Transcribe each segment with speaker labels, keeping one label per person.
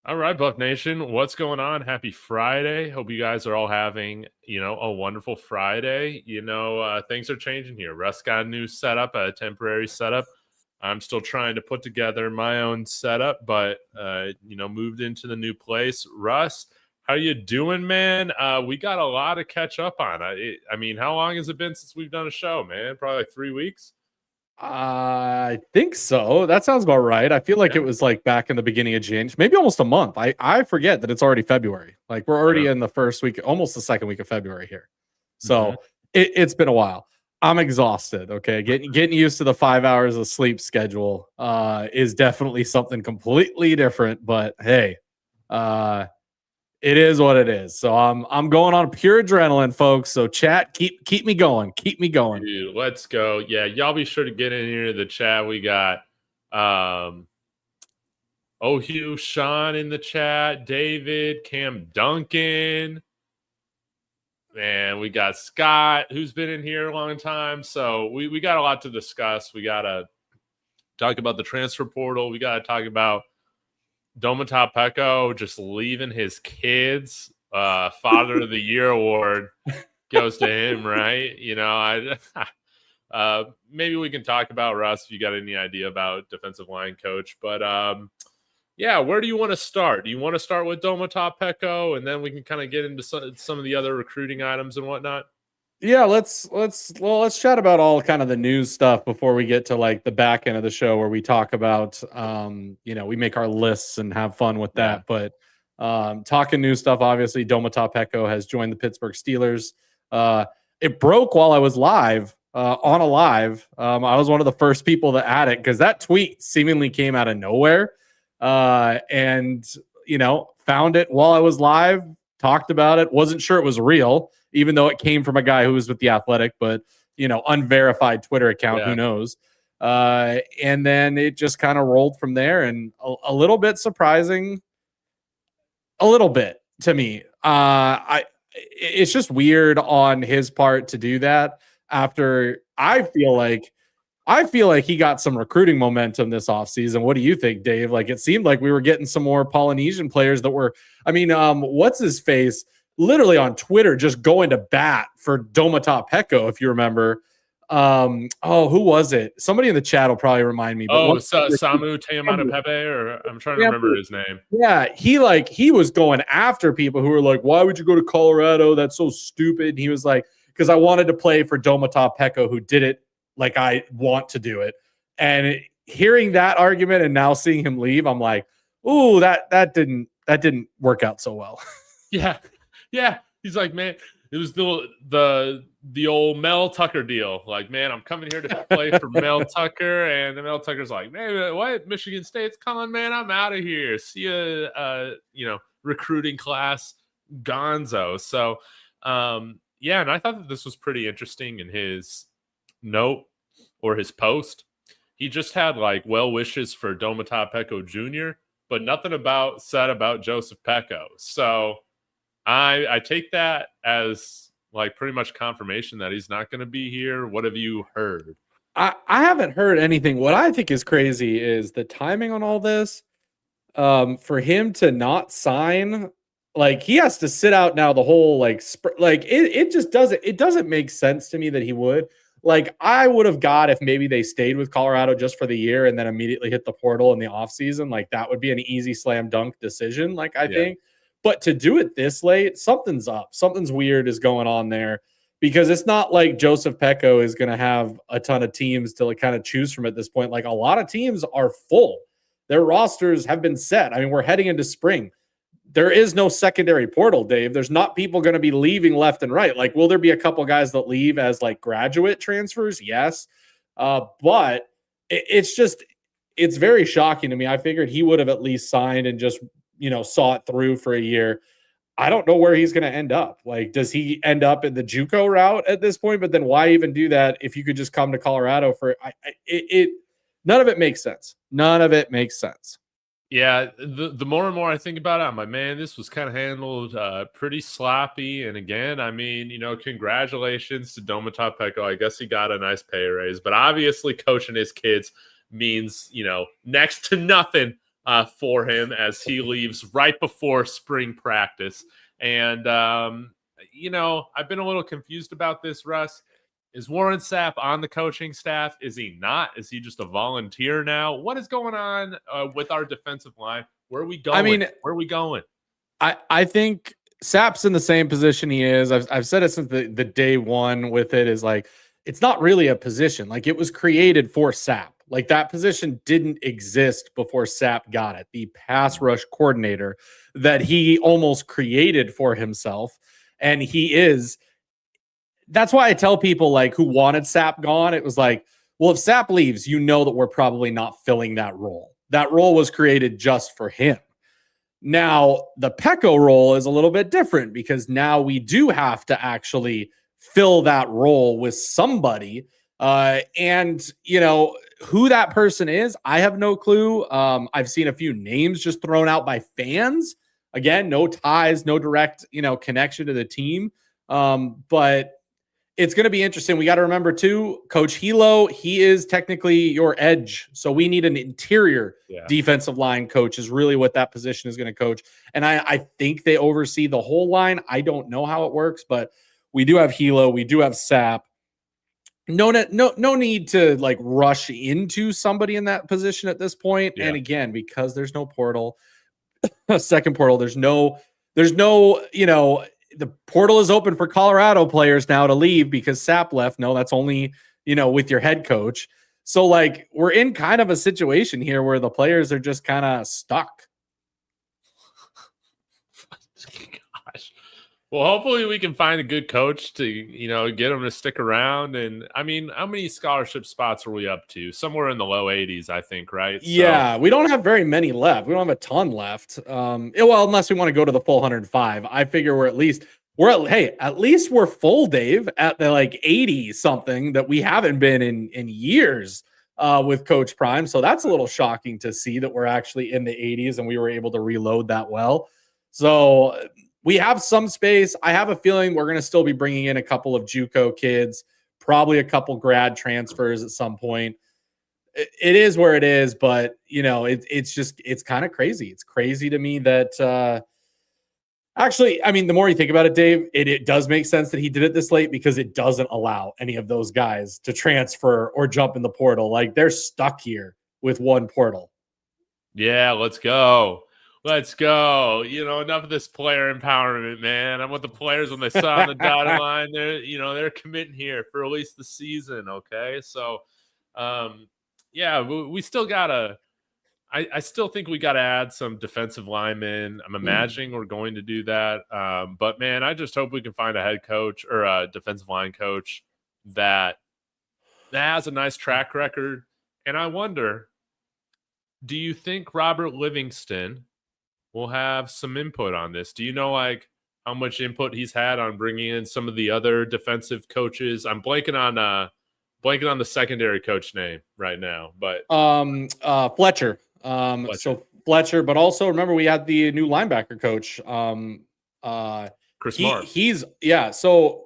Speaker 1: All right, Buff Nation, what's going on? Happy Friday. Hope you guys are all having, a wonderful Friday. Things are changing here. Russ got a new setup, a temporary setup. I'm still trying to put together my own setup, but, moved into the new place. Russ, how you doing, man? We got a lot to catch up on. I mean, how long has it been since we've done a show, man? Probably like 3 weeks?
Speaker 2: I think so. That sounds about right. I feel like
Speaker 1: Yeah.
Speaker 2: it was like back in the beginning of January, maybe almost a month. I forget that it's already February. Like we're already in the first week, almost the second week of February here.
Speaker 1: Mhm.
Speaker 2: So it's been a while. I'm exhausted. Okay, getting used to the 5 hours of sleep schedule is definitely something completely different. But hey, uh, it is what it is. So I'm going on pure adrenaline, folks. So chat, keep me going, keep me going.
Speaker 1: Dude, let's go. Yeah, y'all be sure to get in here to the chat. We got Hugh, Sean in the chat, David, Cam Duncan, and we got Scott, who's been in here a long time. So we got a lot to discuss. We got to talk about the transfer portal. We got to talk about Domata Peko just leaving his kids. Father of the Year award goes to him, right? Maybe we can talk about Russ if you got any idea about defensive line coach. But yeah, where do you want to start? Do you want to start with Domata Peko, and then we can kind of get into some of the other recruiting items and whatnot?
Speaker 2: Yeah, let's chat about all kind of the news stuff before we get to like the back end of the show where we talk about we make our lists and have fun with that.
Speaker 1: Yeah.
Speaker 2: But talking news stuff, obviously Domata Peko has joined the Pittsburgh Steelers. It broke while I was live on a live. I was one of the first people to add it because that tweet seemingly came out of nowhere. And found it while I was live, talked about it, wasn't sure it was real, even though it came from a guy who was with The Athletic, but, unverified Twitter account,
Speaker 1: Yeah.
Speaker 2: who knows? And then it just kind of rolled from there, and a little bit surprising, a little bit to me. It's just weird on his part to do that after I feel like he got some recruiting momentum this offseason. What do you think, Dave? Like it seemed like we were getting some more Polynesian players that were, what's his face? Literally on Twitter, just going to bat for Domata Peko, if you remember. Who was it? Somebody in the chat will probably remind me. But
Speaker 1: Samu Teomata Pepe, or I'm trying to remember his name.
Speaker 2: Yeah, he was going after people who were like, "Why would you go to Colorado? That's so stupid." And he was like, "Because I wanted to play for Domata Peko, who did it like I want to do it." And hearing that argument and now seeing him leave, I'm like, "Ooh, that didn't work out so well."
Speaker 1: Yeah. He's like, man, it was the old Mel Tucker deal. Like, man, I'm coming here to play for Mel Tucker, and the Mel Tucker's like, man, what? Michigan State's calling, man. I'm out of here. See ya, recruiting class, Gonzo. So, yeah, and I thought that this was pretty interesting in his note or his post. He just had like well wishes for Domata Peko Jr., but nothing said about Joseph Peko. So I take that as like pretty much confirmation that he's not going to be here. What have you heard?
Speaker 2: I haven't heard anything. What I think is crazy is the timing on all this. For him to not sign, like he has to sit out now the whole it just doesn't make sense to me that he would. Like I would have got if maybe they stayed with Colorado just for the year and then immediately hit the portal in the offseason. Like that would be an easy slam dunk decision, like I think. But to do it this late, something's up. Something's weird is going on there because it's not like Joseph Peko is going to have a ton of teams to like kind of choose from at this point. Like a lot of teams are full. Their rosters have been set. I mean, we're heading into spring. There is no secondary portal, Dave. There's not people going to be leaving left and right. Like, will there be a couple guys that leave as like graduate transfers? Yes. But it's very shocking to me. I figured he would have at least signed and just, saw it through for a year. I don't know where he's going to end up. Like, does he end up in the JUCO route at this point? But then why even do that if you could just come to Colorado for none of it makes sense. None of it makes sense.
Speaker 1: Yeah, the more and more I think about it, I'm like, man, this was kind of handled pretty sloppy. And again, I mean, congratulations to Domata Peko. I guess he got a nice pay raise, but obviously coaching his kids means, next to nothing for him as he leaves right before spring practice. And, I've been a little confused about this, Russ. Is Warren Sapp on the coaching staff? Is he not? Is he just a volunteer now? What is going on with our defensive line? Where are we going?
Speaker 2: I mean,
Speaker 1: where are we going?
Speaker 2: I think Sapp's in the same position he is. I've said it since the day one with it, is like, it's not really a position. Like, it was created for Sapp. Like, that position didn't exist before Sapp got it. The pass rush coordinator that he almost created for himself. And that's why I tell people, like, who wanted Sapp gone, it was like, well, if Sapp leaves, you know that we're probably not filling that role. That role was created just for him. Now, the Pekco role is a little bit different because now we do have to actually fill that role with somebody. And, who that person is, I have no clue. I've seen a few names just thrown out by fans. Again, no ties, no direct, connection to the team. But it's going to be interesting. We got to remember too, Coach Hilo, he is technically your edge. So we need an interior defensive line coach is really what that position is going to coach. And I think they oversee the whole line. I don't know how it works, but we do have Hilo. We do have Sapp. No need to like rush into somebody in that position at this point. Yeah. And again, because there's no portal, second portal, there's no, the portal is open for Colorado players now to leave because Sapp left. No, that's only, with your head coach. So like, we're in kind of a situation here where the players are just kind of stuck.
Speaker 1: Gosh. Well, hopefully we can find a good coach to, get them to stick around. And I mean, how many scholarship spots are we up to? Somewhere in the low 80s, I think, right?
Speaker 2: Yeah, we don't have very many left. We don't have a ton left. Well, unless we want to go to the full 105. I figure at least we're full, Dave, at the like 80 something that we haven't been in years with Coach Prime. So that's a little shocking to see that we're actually in the 80s and we were able to reload that well. So we have some space. I have a feeling we're going to still be bringing in a couple of JUCO kids, probably a couple grad transfers at some point. It is where it is, but it's kind of crazy. It's crazy to me that actually, I mean, the more you think about it, Dave, it does make sense that he did it this late because it doesn't allow any of those guys to transfer or jump in the portal. Like, they're stuck here with one portal.
Speaker 1: Yeah, let's go. Let's go. Enough of this player empowerment, man. I want the players when they sign the dotted line, they're committing here for at least the season. Okay. So, we still gotta, I still think we got to add some defensive linemen. I'm imagining we're going to do that. But man, I just hope we can find a head coach or a defensive line coach that has a nice track record. And I wonder, do you think Robert Livingston will have some input on this? Do you know like how much input he's had on bringing in some of the other defensive coaches? I'm blanking on the secondary coach name right now, but
Speaker 2: Fletcher. So Fletcher, but also remember we had the new linebacker coach,
Speaker 1: Chris Marr.
Speaker 2: So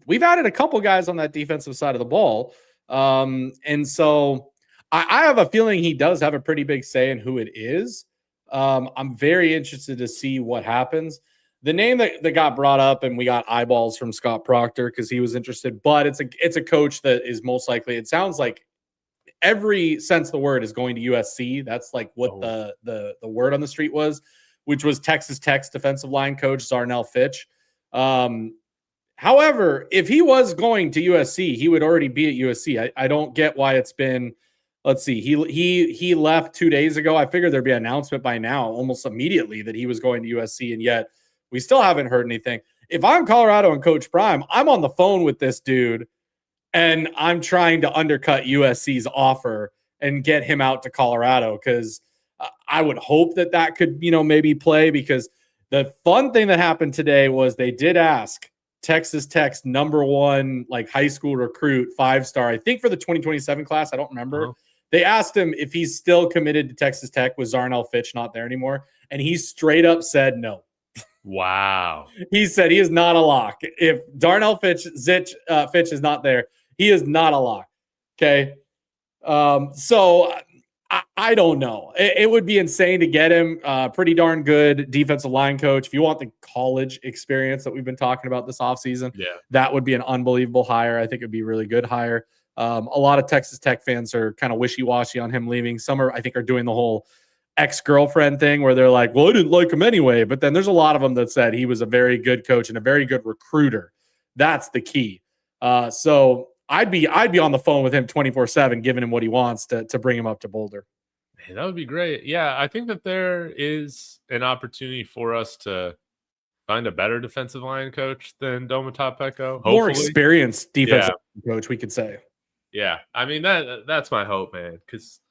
Speaker 2: we've added a couple guys on that defensive side of the ball, and so I have a feeling he does have a pretty big say in who it is. I'm very interested to see what happens. The name that got brought up, and we got eyeballs from Scott Proctor because he was interested, but it's a coach that is most likely, it sounds like every sense of the word, is going to USC. That's like what the word on the street was, which was Texas Tech's defensive line coach Zarnell Fitch. However, if he was going to USC, he would already be at USC. I don't get why it's been. Let's see. He left 2 days ago. I figured there'd be an announcement by now, almost immediately, that he was going to USC, and yet we still haven't heard anything. If I'm Colorado and Coach Prime, I'm on the phone with this dude, and I'm trying to undercut USC's offer and get him out to Colorado because I would hope that could, maybe play, because the fun thing that happened today was they did ask Texas Tech's #1 like high school recruit, 5-star, I think for the 2027 class. I don't remember. Uh-huh. They asked him if he's still committed to Texas Tech with Zarnell Fitch not there anymore. And he straight up said no.
Speaker 1: Wow.
Speaker 2: He said he is not a lock. If Darnell Fitch is not there, he is not a lock. Okay. So I don't know. It would be insane to get him. Pretty darn good defensive line coach. If you want the college experience that we've been talking about this offseason,
Speaker 1: Yeah.
Speaker 2: that would be an unbelievable hire. I think it'd be a really good hire. A lot of Texas Tech fans are kind of wishy-washy on him leaving. Some are, I think, are doing the whole ex-girlfriend thing where they're like, well, I didn't like him anyway. But then there's a lot of them that said he was a very good coach and a very good recruiter. That's the key. So I'd be on the phone with him 24/7, giving him what he wants to bring him up to Boulder.
Speaker 1: Man, that would be great. Yeah, I think that there is an opportunity for us to find a better defensive line coach than Domata Peko.
Speaker 2: More experienced defensive coach, we could say.
Speaker 1: Yeah, I mean that's my hope, man. Because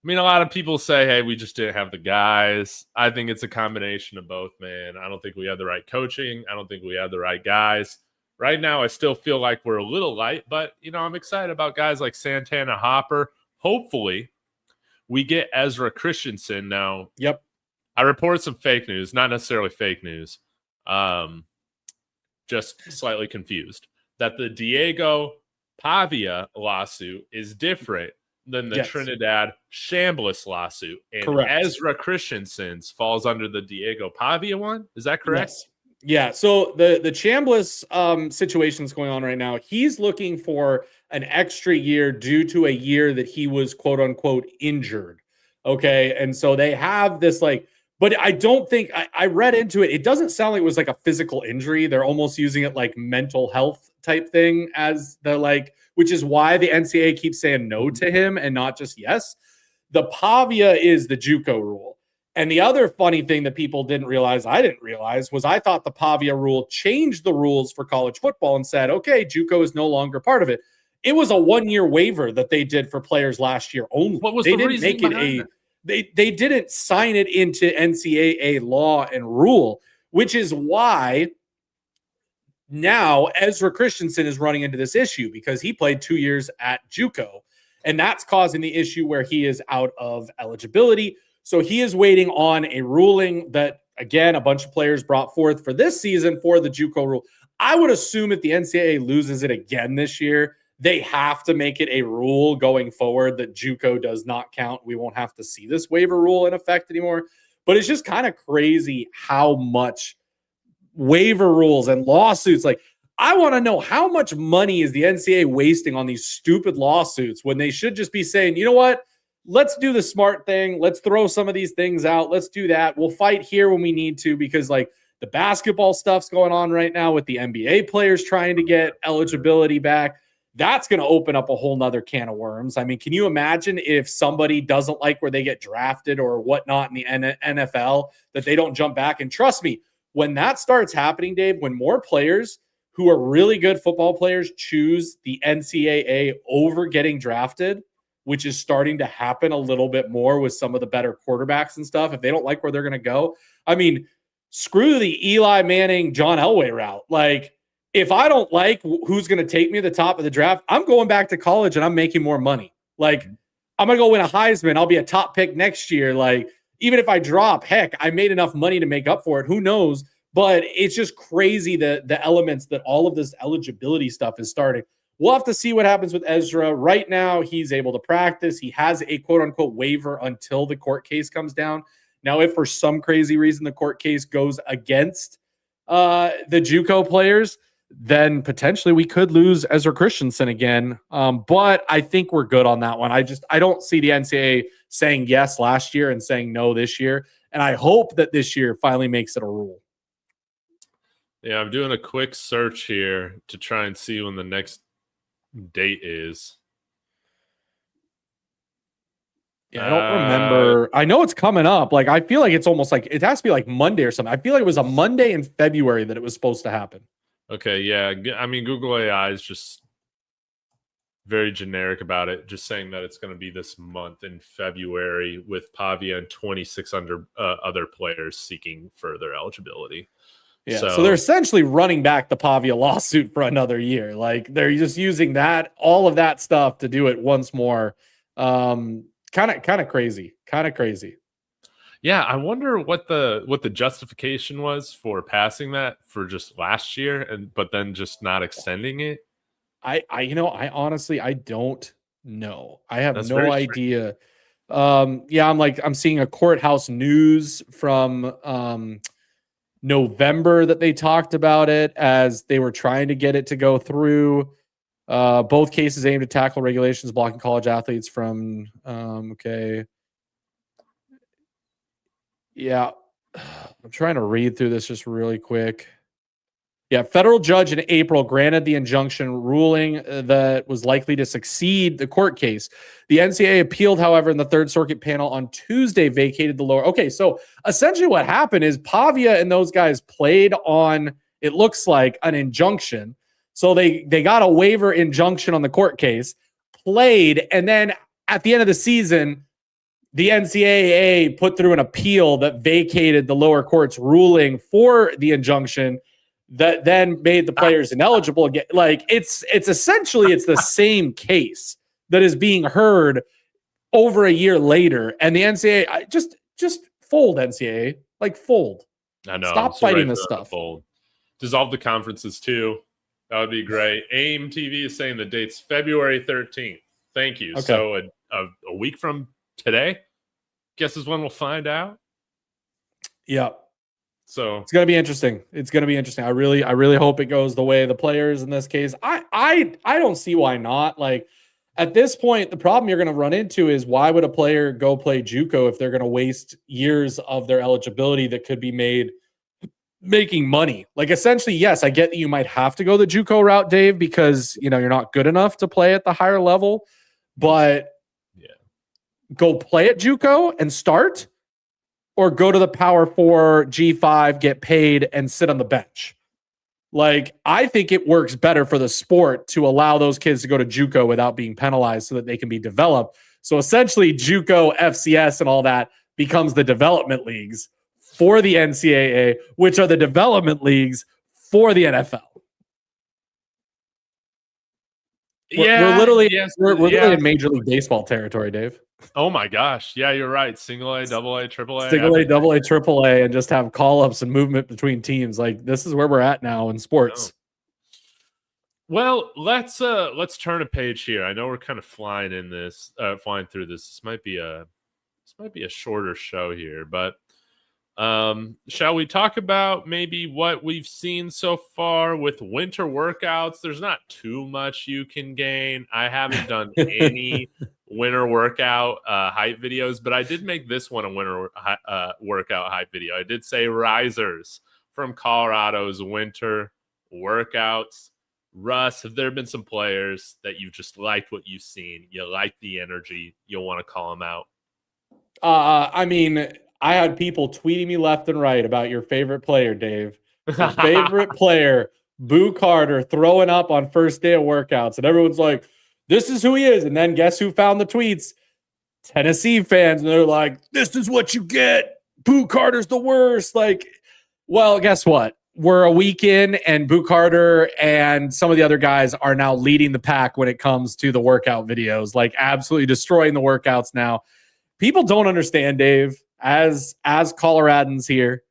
Speaker 1: I mean, a lot of people say, "Hey, we just didn't have the guys." I think it's a combination of both, man. I don't think we had the right coaching. I don't think we had the right guys. Right now, I still feel like we're a little light, but I'm excited about guys like Santana Hopper. Hopefully, we get Ezra Christensen now.
Speaker 2: Yep.
Speaker 1: I reported some fake news, not necessarily fake news. Just slightly confused that the Diego Pavia lawsuit is different than the Trinidad Chambliss lawsuit. And
Speaker 2: correct.
Speaker 1: Ezra Christensen's falls under the Diego Pavia one. Is that correct?
Speaker 2: Yes. Yeah. So the Chambliss situation is going on right now. He's looking for an extra year due to a year that he was quote unquote injured. Okay. And so they have this but I don't think I read into it. It doesn't sound like it was like a physical injury. They're almost using it like mental health type thing as the which is why the NCAA keeps saying no to him and not just yes. The Pavia is the JUCO rule. And the other funny thing that people didn't realize, I didn't realize, was I thought the Pavia rule changed the rules for college football and said, okay, JUCO is no longer part of it. It was a 1-year waiver that they did for players last year only.
Speaker 1: What was the reason behind that?
Speaker 2: They didn't sign it into NCAA law and rule, which is why now Ezra Christensen is running into this issue because he played 2 years at JUCO, and that's causing the issue where he is out of eligibility. So he is waiting on a ruling that, again, a bunch of players brought forth for this season for the JUCO rule. I would assume if the NCAA loses it again this year, they have to make it a rule going forward that JUCO does not count. We won't have to see this waiver rule in effect anymore. But it's just kind of crazy how much waiver rules and lawsuits. I want to know how much money is the NCAA wasting on these stupid lawsuits when they should just be saying, you know what? Let's do the smart thing. Let's throw some of these things out. Let's do that. We'll fight here when we need to because the basketball stuff's going on right now with the NBA players trying to get eligibility back. That's going to open up a whole nother can of worms. I mean, can you imagine if somebody doesn't like where they get drafted or whatnot in the NFL that they don't jump back? And trust me, when that starts happening, Dave, when more players who are really good football players choose the NCAA over getting drafted, which is starting to happen a little bit more with some of the better quarterbacks and stuff. If they don't like where they're going to go, I mean, screw the Eli Manning, John Elway route. If I don't like who's going to take me to the top of the draft, I'm going back to college and I'm making more money. I'm going to go win a Heisman. I'll be a top pick next year. Even if I drop, heck, I made enough money to make up for it. Who knows? But it's just crazy the elements that all of this eligibility stuff is starting. We'll have to see what happens with Ezra. Right now, he's able to practice. He has a quote-unquote waiver until the court case comes down. Now, if for some crazy reason the court case goes against the JUCO players, then potentially we could lose Ezra Christensen again. But I think we're good on that one. I don't see the NCAA saying yes last year and saying no this year. And I hope that this year finally makes it a rule.
Speaker 1: Yeah, I'm doing a quick search here to try and see when the next date is.
Speaker 2: Yeah, I don't remember. I know it's coming up. I feel like it's almost it has to be Monday or something. I feel like it was a Monday in February that it was supposed to happen.
Speaker 1: Okay, yeah. I mean, Google AI is just very generic about it, just saying that it's going to be this month in February with Pavia and 26 other players seeking further eligibility.
Speaker 2: Yeah, so they're essentially running back the Pavia lawsuit for another year. They're just using all of that stuff to do it once more. Kind of crazy.
Speaker 1: Yeah, I wonder what the justification was for passing that for just last year, but then just not extending it.
Speaker 2: I honestly I don't know. I have no idea. Yeah, I'm seeing a courthouse news from November that they talked about it as they were trying to get it to go through. Both cases aimed to tackle regulations blocking college athletes from okay. Yeah. I'm trying to read through this just really quick. Yeah, federal judge in April granted the injunction, ruling that was likely to succeed the court case. The NCAA appealed, however, in the Third Circuit panel on Tuesday vacated the lower. Okay, so essentially what happened is Pavia and those guys played on, it looks like, an injunction. So they got a waiver injunction on the court case, played, and then at the end of the season, the NCAA put through an appeal that vacated the lower court's ruling for the injunction that then made the players ineligible again. Like it's essentially the same case that is being heard over a year later, and the NCAA just fold NCAA, like fold.
Speaker 1: I know.
Speaker 2: Stop fighting this stuff.
Speaker 1: Fold. Dissolve the conferences too. That would be great. AIM TV is saying the date's February 13th. Thank you. Okay. So a week from today, guess is when we'll find out.
Speaker 2: Yeah.
Speaker 1: So
Speaker 2: it's gonna be interesting. I really hope it goes the way of the players in this case. I don't see why not. Like at this point, the problem you're gonna run into is why would a player go play JUCO if they're gonna waste years of their eligibility that could be made making money? Like essentially, yes, I get that you might have to go the JUCO route, Dave, because you're not good enough to play at the higher level, but go play at JUCO and start, or go to the Power 4 G5, get paid, and sit on the bench. Like, I think it works better for the sport to allow those kids to go to JUCO without being penalized so that they can be developed. So essentially, JUCO, FCS, and all that becomes the development leagues for the NCAA, which are the development leagues for the NFL. We're literally in Major League Baseball territory, Dave.
Speaker 1: Oh my gosh. Yeah, you're right. Single A, double A, triple A.
Speaker 2: Single A, double A, triple A, and just have call-ups and movement between teams. Like this is where we're at now in sports.
Speaker 1: Well, let's turn a page here. I know we're kind of flying through this. This might be a shorter show here, but shall we talk about maybe what we've seen so far with winter workouts? There's not too much you can gain. I haven't done any winter workout hype videos, but I did make this one a winter workout hype video. I did say RISERS from Colorado's winter workouts. Russ, have there been some players that you've just liked what you've seen? You like the energy, you'll want to call them out?
Speaker 2: I mean, I had people tweeting me left and right about your favorite player, Dave. Your favorite player, Boo Carter, throwing up on first day of workouts. And everyone's like, this is who he is. And then guess who found the tweets? Tennessee fans. And they're like, this is what you get. Boo Carter's the worst. Like, well, guess what? We're a week in, and Boo Carter and some of the other guys are now leading the pack when it comes to the workout videos, like absolutely destroying the workouts now. People don't understand, Dave, as Coloradans here,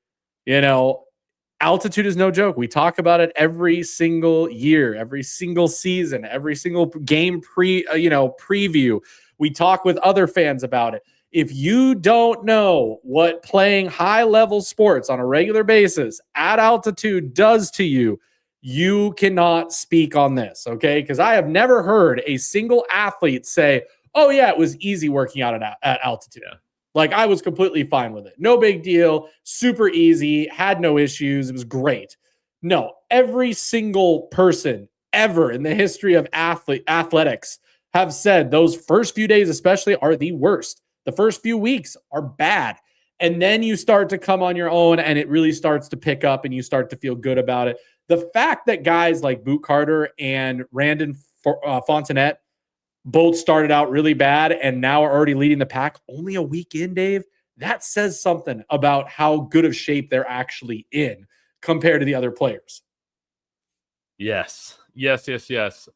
Speaker 2: altitude is no joke. We talk about it every single year, every single season, every single game preview. We talk with other fans about it. If you don't know what playing high-level sports on a regular basis at altitude does to you, you cannot speak on this, okay? Because I have never heard a single athlete say, oh, yeah, it was easy working out at altitude. Yeah. Like, I was completely fine with it. No big deal. Super easy. Had no issues. It was great. No, every single person ever in the history of athletics have said those first few days especially are the worst. The first few weeks are bad. And then you start to come on your own and it really starts to pick up and you start to feel good about it. The fact that guys like Boo Carter and Randon Fontenette both started out really bad and now are already leading the pack only a week in, Dave, that says something about how good of shape they're actually in compared to the other players.
Speaker 1: Yes.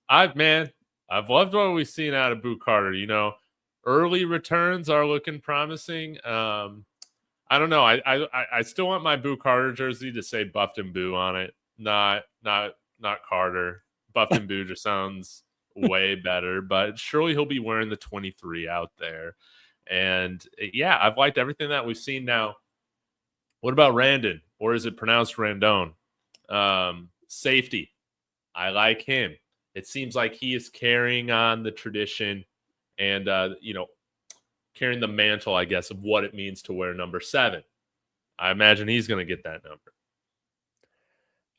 Speaker 1: I've loved what we've seen out of Boo Carter. Early returns are looking promising. I don't know. I still want my Boo Carter jersey to say Buffed and Boo on it. Not Carter. Buffed and Boo just sounds way better, but surely he'll be wearing the 23 out there And yeah, I've liked everything that we've seen now. What about Randon, or is it pronounced Randone? Safety. I like him. It seems like he is carrying on the tradition and, carrying the mantle, I guess, of what it means to wear number 7. I imagine he's going to get that number.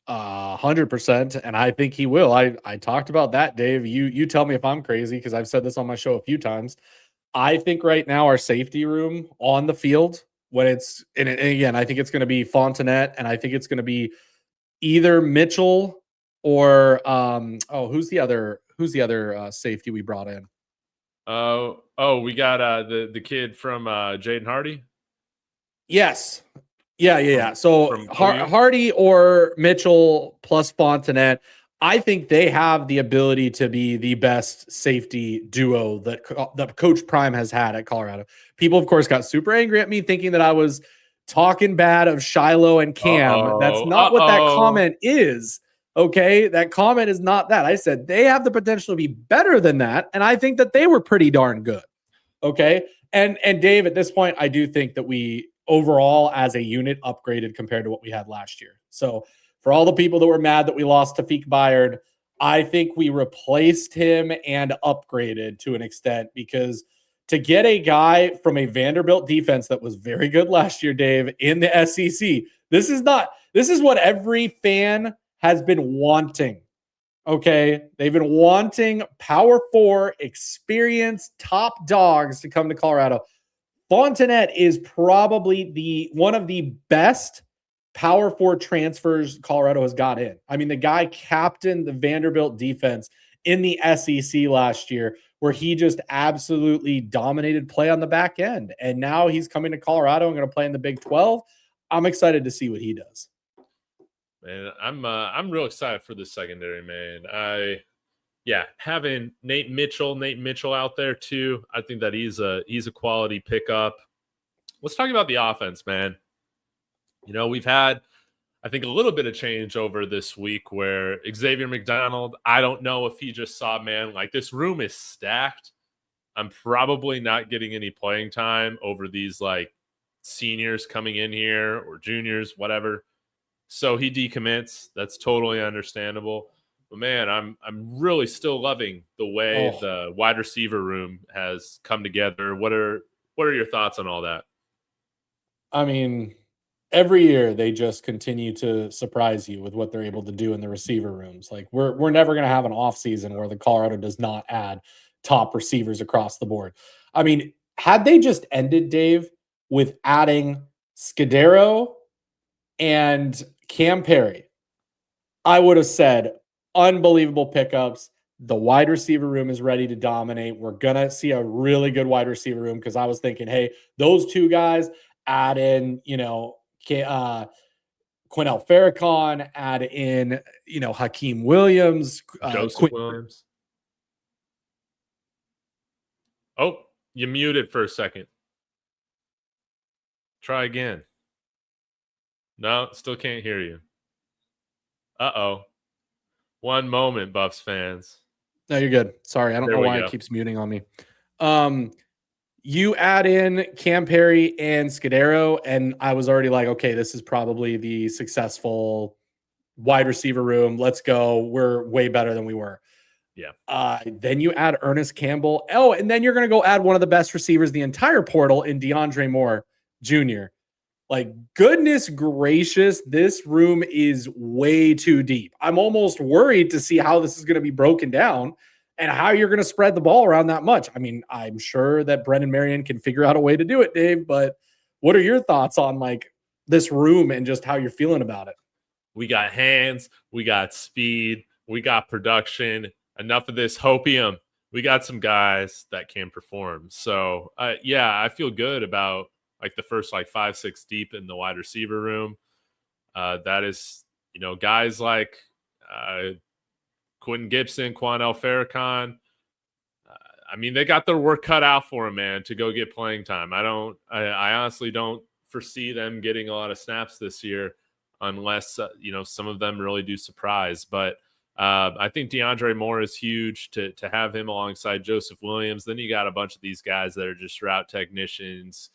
Speaker 2: 100%, and I think he will. I talked about that, Dave. You tell me if I'm crazy, because I've said this on my show a few times. I think right now our safety room on the field, when it's and again, I think it's going to be Fontenette, and I think it's going to be either Mitchell or who's the other safety we brought in?
Speaker 1: We got the kid from Jaden Hardy.
Speaker 2: Yes. Yeah. So
Speaker 1: from
Speaker 2: Hardy or Mitchell plus Fontenette, I think they have the ability to be the best safety duo that Coach Prime has had at Colorado. People, of course, got super angry at me thinking that I was talking bad of Shiloh and Cam. That's not what that comment is. Okay, that comment is not that. I said they have the potential to be better than that, and I think that they were pretty darn good. Okay, and Dave, at this point, I do think that we overall as a unit upgraded compared to what we had last year. So for all the people that were mad that we lost Tafik Bayard, I think we replaced him and upgraded to an extent, because to get a guy from a Vanderbilt defense that was very good last year, Dave, in the SEC, this is what every fan has been wanting. Okay. They've been wanting Power 4 experienced top dogs to come to Colorado. Fontenette is probably one of the best Power 4 transfers Colorado has got in. I mean, the guy captained the Vanderbilt defense in the SEC last year, where he just absolutely dominated play on the back end. And now he's coming to Colorado and going to play in the Big 12. I'm excited to see what he does.
Speaker 1: Man, I'm real excited for this secondary, man. Having Nate Mitchell out there too. I think that he's a quality pickup. Let's talk about the offense, man. We've had, I think, a little bit of change over this week where Xavier McDonald, I don't know if he just saw, man, like this room is stacked. I'm probably not getting any playing time over these like seniors coming in here or juniors, whatever. So he decommits. That's totally understandable. But man, I'm really still loving the way the wide receiver room has come together. What are your thoughts on all that?
Speaker 2: I mean, every year they just continue to surprise you with what they're able to do in the receiver rooms. Like we're never going to have an off season where the Colorado does not add top receivers across the board. I mean, had they just ended, Dave, with adding Scudero and Cam Perry, I would have said unbelievable pickups. The wide receiver room is ready to dominate. We're going to see a really good wide receiver room, because I was thinking, hey, those two guys, add in, Quinnell Farrakhan, add in, Hakeem Williams,
Speaker 1: Joseph Williams. Oh, you muted for a second. Try again. No, still can't hear you. Uh-oh. One moment, Buffs fans.
Speaker 2: No, you're good. Sorry, I don't know why it keeps muting on me. You add in Cam Perry and Scudero, and I was already like, okay, this is probably the successful wide receiver room. Let's go. We're way better than we were.
Speaker 1: Yeah.
Speaker 2: Then you add Ernest Campbell. Oh, and then you're going to go add one of the best receivers the entire portal in DeAndre Moore Jr. Like, goodness gracious, this room is way too deep. I'm almost worried to see how this is going to be broken down and how you're going to spread the ball around that much. I mean, I'm sure that Brennan Marion can figure out a way to do it, Dave, but what are your thoughts on like this room and just how you're feeling about it?
Speaker 1: We got hands, we got speed, we got production. Enough of this hopium. We got some guys that can perform. So, I feel good about like the first 5-6 deep in the wide receiver room. That is, guys like Quentin Gibson, Quinnell Farrakhan. I mean, they got their work cut out for them, man, to go get playing time. I honestly don't foresee them getting a lot of snaps this year unless, some of them really do surprise. But I think DeAndre Moore is huge to have him alongside Joseph Williams. Then you got a bunch of these guys that are just route technicians,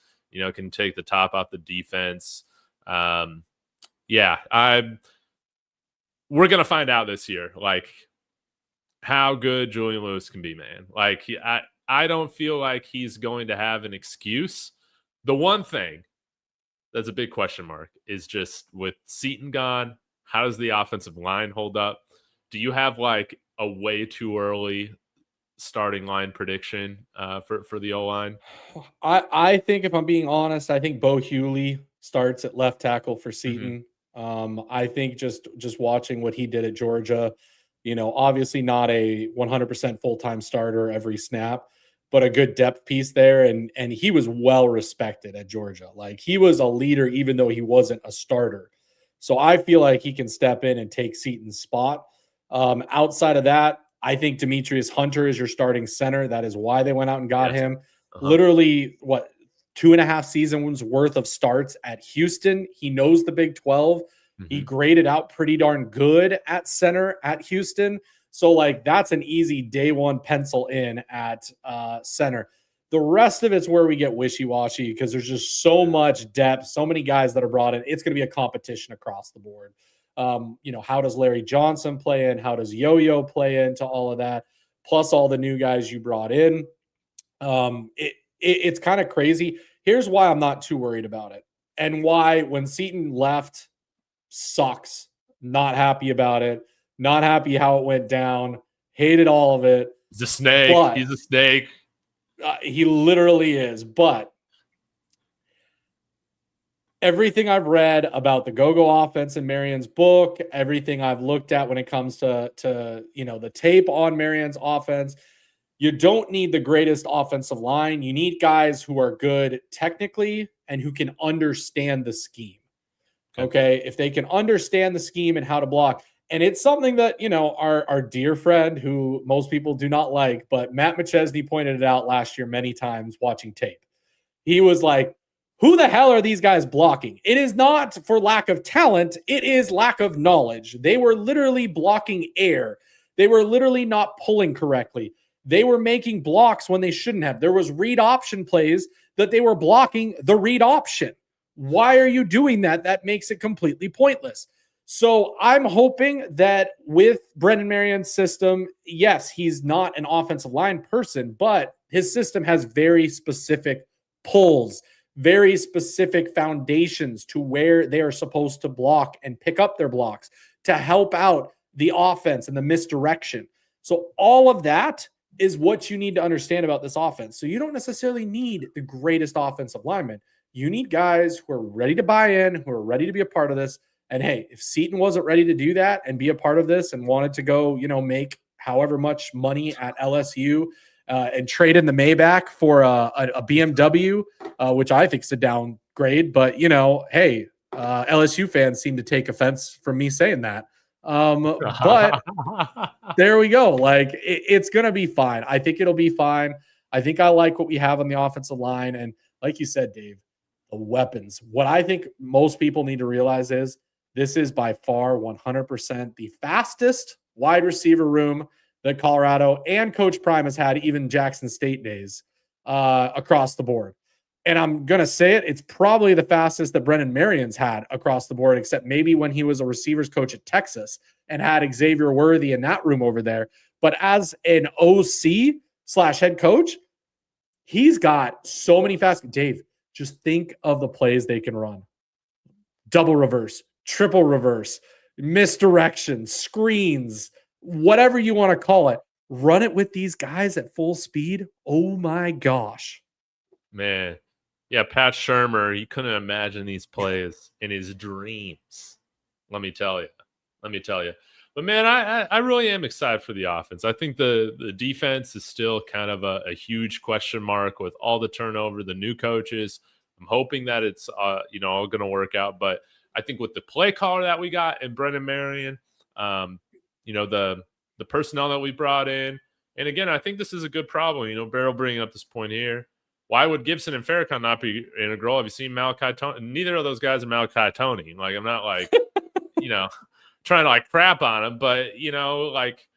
Speaker 1: can take the top off the defense. We're going to find out this year, like, how good Julian Lewis can be, man. Like, I don't feel like he's going to have an excuse. The one thing that's a big question mark is just with Seton gone, how does the offensive line hold up? Do you have like a way too early starting line prediction for the O-line?
Speaker 2: I think, if I'm being honest, I think Bo Hewley starts at left tackle for Seton. I think just watching what he did at Georgia, obviously not a 100% full-time starter every snap, but a good depth piece there. And he was well respected at Georgia. Like, he was a leader, even though he wasn't a starter. So I feel like he can step in and take Seton's spot. Outside of that, I think Demetrius Hunter is your starting center. That is why they went out and got him. Literally, 2.5 seasons worth of starts at Houston. He knows the Big 12. He graded out pretty darn good at center at Houston. So, like, that's an easy day one pencil in at center. The rest of it's where we get wishy-washy because there's just so much depth, so many guys that are brought in. It's going to be a competition across the board. How does Larry Johnson play in? How does Yo-Yo play into all of that? Plus all the new guys you brought in. It's kind of crazy. Here's why I'm not too worried about it, and why when Seton left sucks. Not happy about it. Not happy how it went down. Hated all of it.
Speaker 1: He's a snake. He's a snake.
Speaker 2: He literally is. But everything I've read about the go-go offense in Marion's book, everything I've looked at when it comes to the tape on Marion's offense, you don't need the greatest offensive line. You need guys who are good technically and who can understand the scheme. Okay? If they can understand the scheme and how to block. And it's something that, our dear friend, who most people do not like, but Matt McChesney pointed it out last year many times watching tape. He was like, who the hell are these guys blocking? It is not for lack of talent. It is lack of knowledge. They were literally blocking air. They were literally not pulling correctly. They were making blocks when they shouldn't have. There was read option plays that they were blocking the read option. Why are you doing that? That makes it completely pointless. So I'm hoping that with Brennan Marion's system, yes, he's not an offensive line person, but his system has very specific pulls, very specific foundations to where they are supposed to block and pick up their blocks to help out the offense and the misdirection. So all of that is what you need to understand about this offense. So you don't necessarily need the greatest offensive lineman. You need guys who are ready to buy in, who are ready to be a part of this. And hey, if Seton wasn't ready to do that and be a part of this and wanted to go, make however much money at LSU and trade in the Maybach for a BMW, which I think is a downgrade. But, hey, LSU fans seem to take offense from me saying that. But there we go. Like, it's going to be fine. I think it'll be fine. I think I like what we have on the offensive line. And like you said, Dave, the weapons. What I think most people need to realize is this is by far 100% the fastest wide receiver room that Colorado and Coach Prime has had, even Jackson State days, across the board. And I'm going to say it, it's probably the fastest that Brennan Marion's had across the board, except maybe when he was a receivers coach at Texas and had Xavier Worthy in that room over there. But as an OC/head coach, he's got so many fast. Dave, just think of the plays they can run. Double reverse, triple reverse, misdirection, screens, whatever you want to call it. Run it with these guys at full speed. Oh my gosh.
Speaker 1: Man. Yeah, Pat Shurmur, he couldn't imagine these plays in his dreams. Let me tell you. But man, I really am excited for the offense. I think the defense is still kind of a huge question mark with all the turnover, the new coaches. I'm hoping that it's all going to work out. But I think with the play caller that we got in Brennan Marion, the personnel that we brought in, and again, I think this is a good problem. Barrow bringing up this point here. Why would Gibson and Farrakhan not be integral? Have you seen Malachi Tony? Neither of those guys are Malachi Tony. Like, I'm not like, trying to like crap on them, but you know, like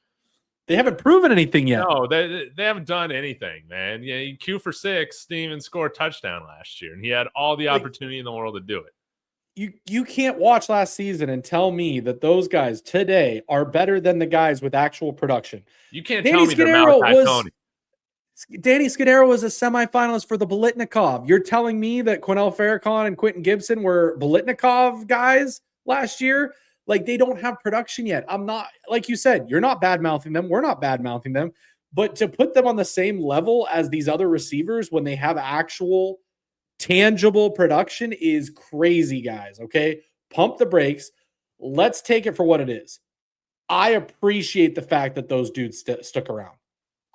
Speaker 2: they haven't proven anything yet.
Speaker 1: no, they haven't done anything, man. Yeah, he Q for 6, didn't even score a touchdown last year, and he had all the opportunity in the world to do it.
Speaker 2: You can't watch last season and tell me that those guys today are better than the guys with actual production.
Speaker 1: You can't tell me they're Malachi Tony.
Speaker 2: Danny Scudero was a semifinalist for the Bolitnikov. You're telling me that Quinnell Farrakhan and Quentin Gibson were Bolitnikov guys last year? Like, they don't have production yet. I'm not, like you said, you're not bad-mouthing them. We're not bad-mouthing them. But to put them on the same level as these other receivers when they have actual tangible production is crazy, guys. Okay. Pump the brakes. Let's take it for what it is. I appreciate the fact that those dudes stuck around.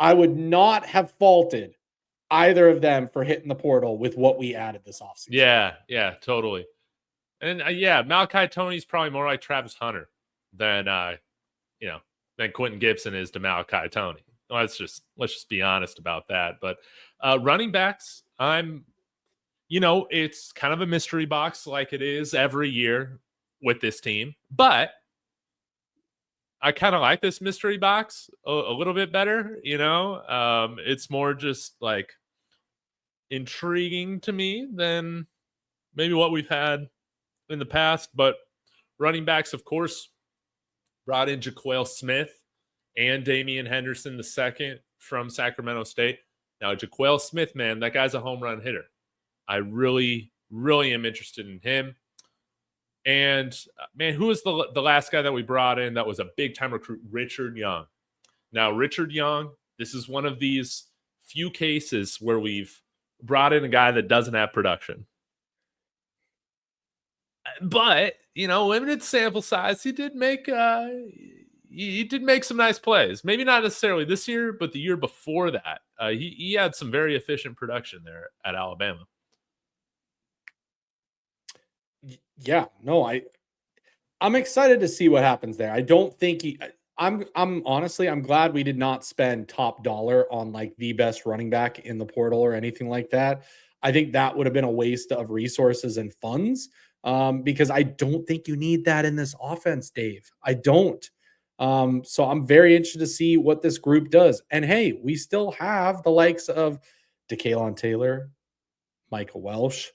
Speaker 2: I would not have faulted either of them for hitting the portal with what we added this offseason.
Speaker 1: Yeah, totally. And yeah, Malachi Tony's probably more like Travis Hunter than than Quentin Gibson is to Malachi Tony. Let's just be honest about that. But running backs, it's kind of a mystery box like it is every year with this team. But I kind of like this mystery box a little bit better, it's more just like intriguing to me than maybe what we've had in the past. But running backs, of course, brought in Jaquale Smith and Damian Henderson II from Sacramento State. Now, Jaquale Smith, man, that guy's a home run hitter. I really, really am interested in him. And man, who was the last guy that we brought in that was a big time recruit? Richard Young. Now, Richard Young, this is one of these few cases where we've brought in a guy that doesn't have production. But, limited sample size, he did make some nice plays. Maybe not necessarily this year, but the year before that. He had some very efficient production there at Alabama.
Speaker 2: Yeah, no, I'm excited to see what happens there. I don't think I'm honestly, I'm glad we did not spend top dollar on like the best running back in the portal or anything like that. I think that would have been a waste of resources and funds because I don't think you need that in this offense, Dave. I don't. So I'm very interested to see what this group does. And hey, we still have the likes of DeKalon Taylor, Michael Welsh,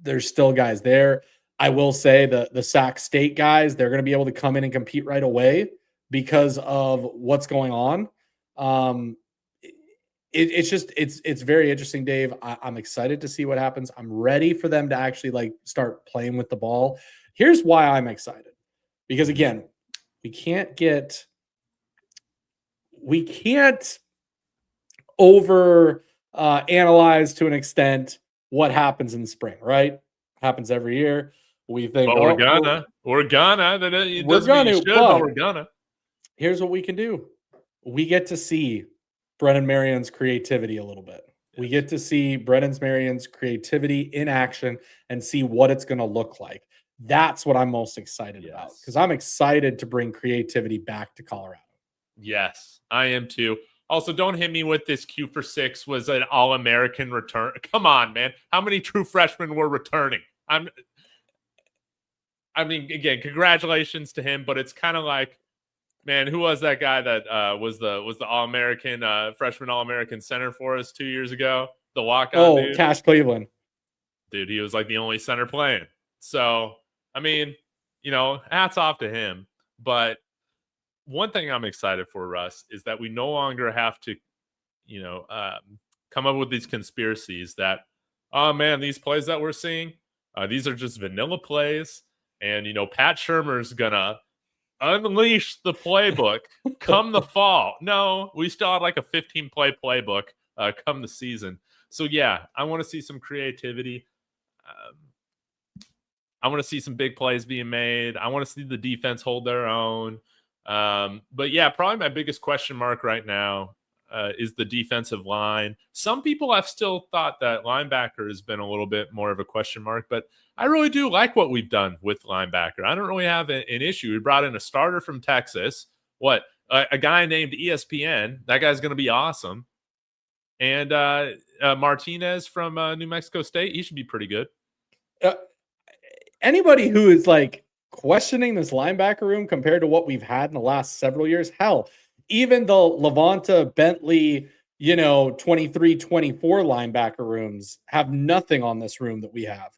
Speaker 2: there's still guys there. I will say the Sac State guys, they're going to be able to come in and compete right away because of what's going on. It's very interesting, Dave. I'm excited to see what happens. I'm ready for them to actually like start playing with the ball. Here's why I'm excited. Because again, we can't over analyze to an extent what happens in the spring, right? Happens every year. We think,
Speaker 1: but we're gonna.
Speaker 2: Here's what we can do. We get to see Brennan Marion's creativity a little bit. Yes. We get to see Marion's creativity in action and see what it's going to look like. That's what I'm most excited about because I'm excited to bring creativity back to Colorado.
Speaker 1: Yes, I am too. Also, don't hit me with this Q for 6 was an All-American return. Come on, man. How many true freshmen were returning? Again, congratulations to him, but it's kind of like, man, who was that guy that was the All-American freshman All-American center for us 2 years ago? The walk-on dude?
Speaker 2: Cash Cleveland.
Speaker 1: Dude, he was like the only center playing. So, hats off to him. But one thing I'm excited for, Russ, is that we no longer have to, come up with these conspiracies that, oh man, these plays that we're seeing, these are just vanilla plays. And, Pat Shurmur's going to unleash the playbook come the fall. No, we still have like a 15-play playbook come the season. So, yeah, I want to see some creativity. I want to see some big plays being made. I want to see the defense hold their own. But yeah, probably my biggest question mark right now is the defensive line. Some people have still thought that linebacker has been a little bit more of a question mark, but I really do like what we've done with linebacker. I don't really have an issue. We brought in a starter from Texas. A guy named ESPN. That guy's going to be awesome. And Martinez from New Mexico State. He should be pretty good.
Speaker 2: Anybody who is like questioning this linebacker room compared to what we've had in the last several years. Hell, even the Levanta Bentley, 23, 24 linebacker rooms have nothing on this room that we have.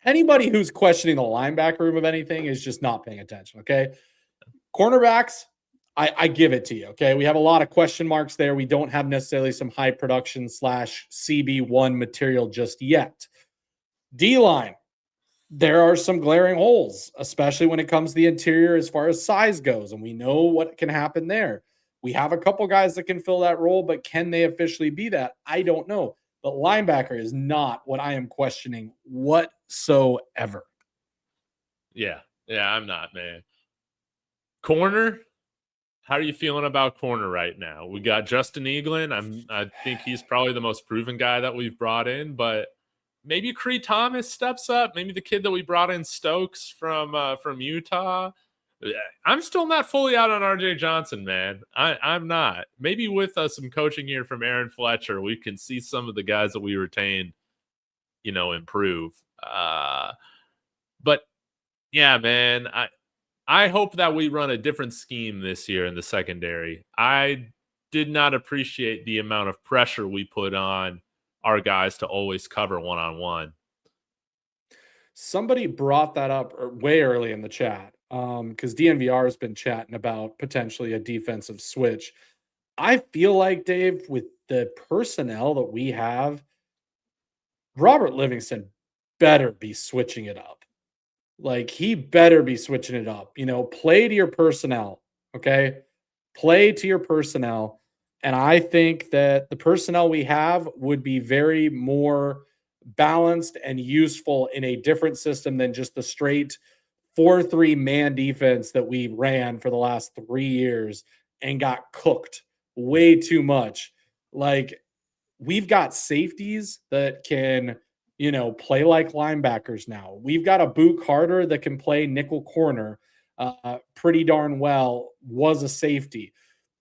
Speaker 2: Anybody who's questioning the linebacker room of anything is just not paying attention. Okay. Cornerbacks, I give it to you. Okay. We have a lot of question marks there. We don't have necessarily some high production / CB1 material just yet. D-line, there are some glaring holes, especially when it comes to the interior as far as size goes. And we know what can happen there. We have a couple guys that can fill that role, but can they officially be that? I don't know. But linebacker is not what I am questioning whatsoever.
Speaker 1: Yeah, I'm not, man. Corner, how are you feeling about corner right now? We got Justin Eaglin. I think he's probably the most proven guy that we've brought in, but maybe Cree Thomas steps up. Maybe the kid that we brought in, Stokes from Utah. I'm still not fully out on RJ Johnson, man. I'm not. Maybe with some coaching here from Aaron Fletcher, we can see some of the guys that we retained, improve. But yeah, man, I hope that we run a different scheme this year in the secondary. I did not appreciate the amount of pressure we put on our guys to always cover one-on-one.
Speaker 2: Somebody brought that up way early in the chat because DNVR has been chatting about potentially a defensive switch. I feel like, Dave, with the personnel that we have, Robert Livingston better be switching it up. Like, he better be switching it up. Play to your personnel, okay? Play to your personnel. And I think that the personnel we have would be very more balanced and useful in a different system than just the straight 4-3 man defense that we ran for the last 3 years and got cooked way too much. Like, we've got safeties that can, play like linebackers now. We've got a Boot Carter that can play nickel corner pretty darn well, was a safety.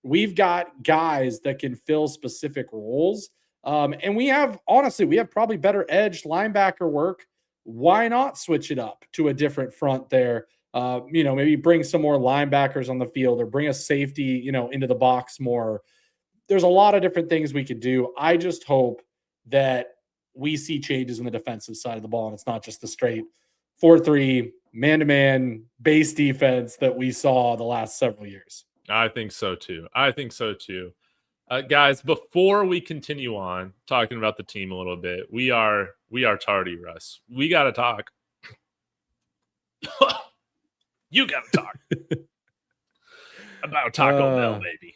Speaker 2: We've got guys that can fill specific roles. And we have probably better edge linebacker work. Why not switch it up to a different front there? Maybe bring some more linebackers on the field or bring a safety, into the box more. There's a lot of different things we could do. I just hope that we see changes in the defensive side of the ball, and it's not just the straight 4-3 man-to-man base defense that we saw the last several years.
Speaker 1: I think so too. Guys, before we continue on talking about the team a little bit, we are tardy, Russ. We got to talk. You got to talk about Taco Bell, baby.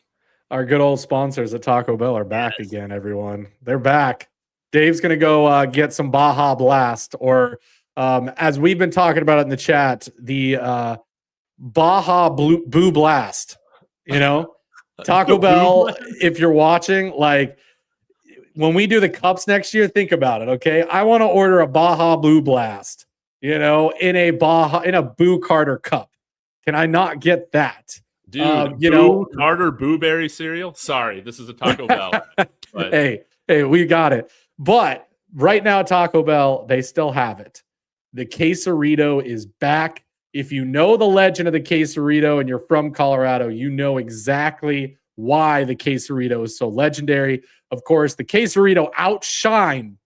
Speaker 2: Our good old sponsors at Taco Bell are back again, everyone. They're back. Dave's going to go get some Baja Blast, or as we've been talking about it in the chat, the Baja Boo Blast. Taco Bell, if you're watching, like, when we do the cups next year, think about it, okay? I want to order a Baja Blue Blast, in a Boo Carter cup. Can I not get that?
Speaker 1: Dude, Carter Blueberry cereal? Sorry, this is a Taco Bell. But.
Speaker 2: Hey, we got it. But right now, Taco Bell, they still have it. The quesarito is back. If you know the legend of the quesarito and you're from Colorado, you know exactly why the quesarito is so legendary. Of course, the quesarito outshined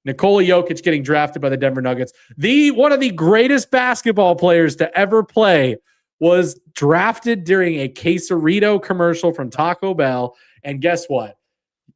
Speaker 2: Nikola Jokic getting drafted by the Denver Nuggets. One of the greatest basketball players to ever play was drafted during a quesarito commercial from Taco Bell. And guess what?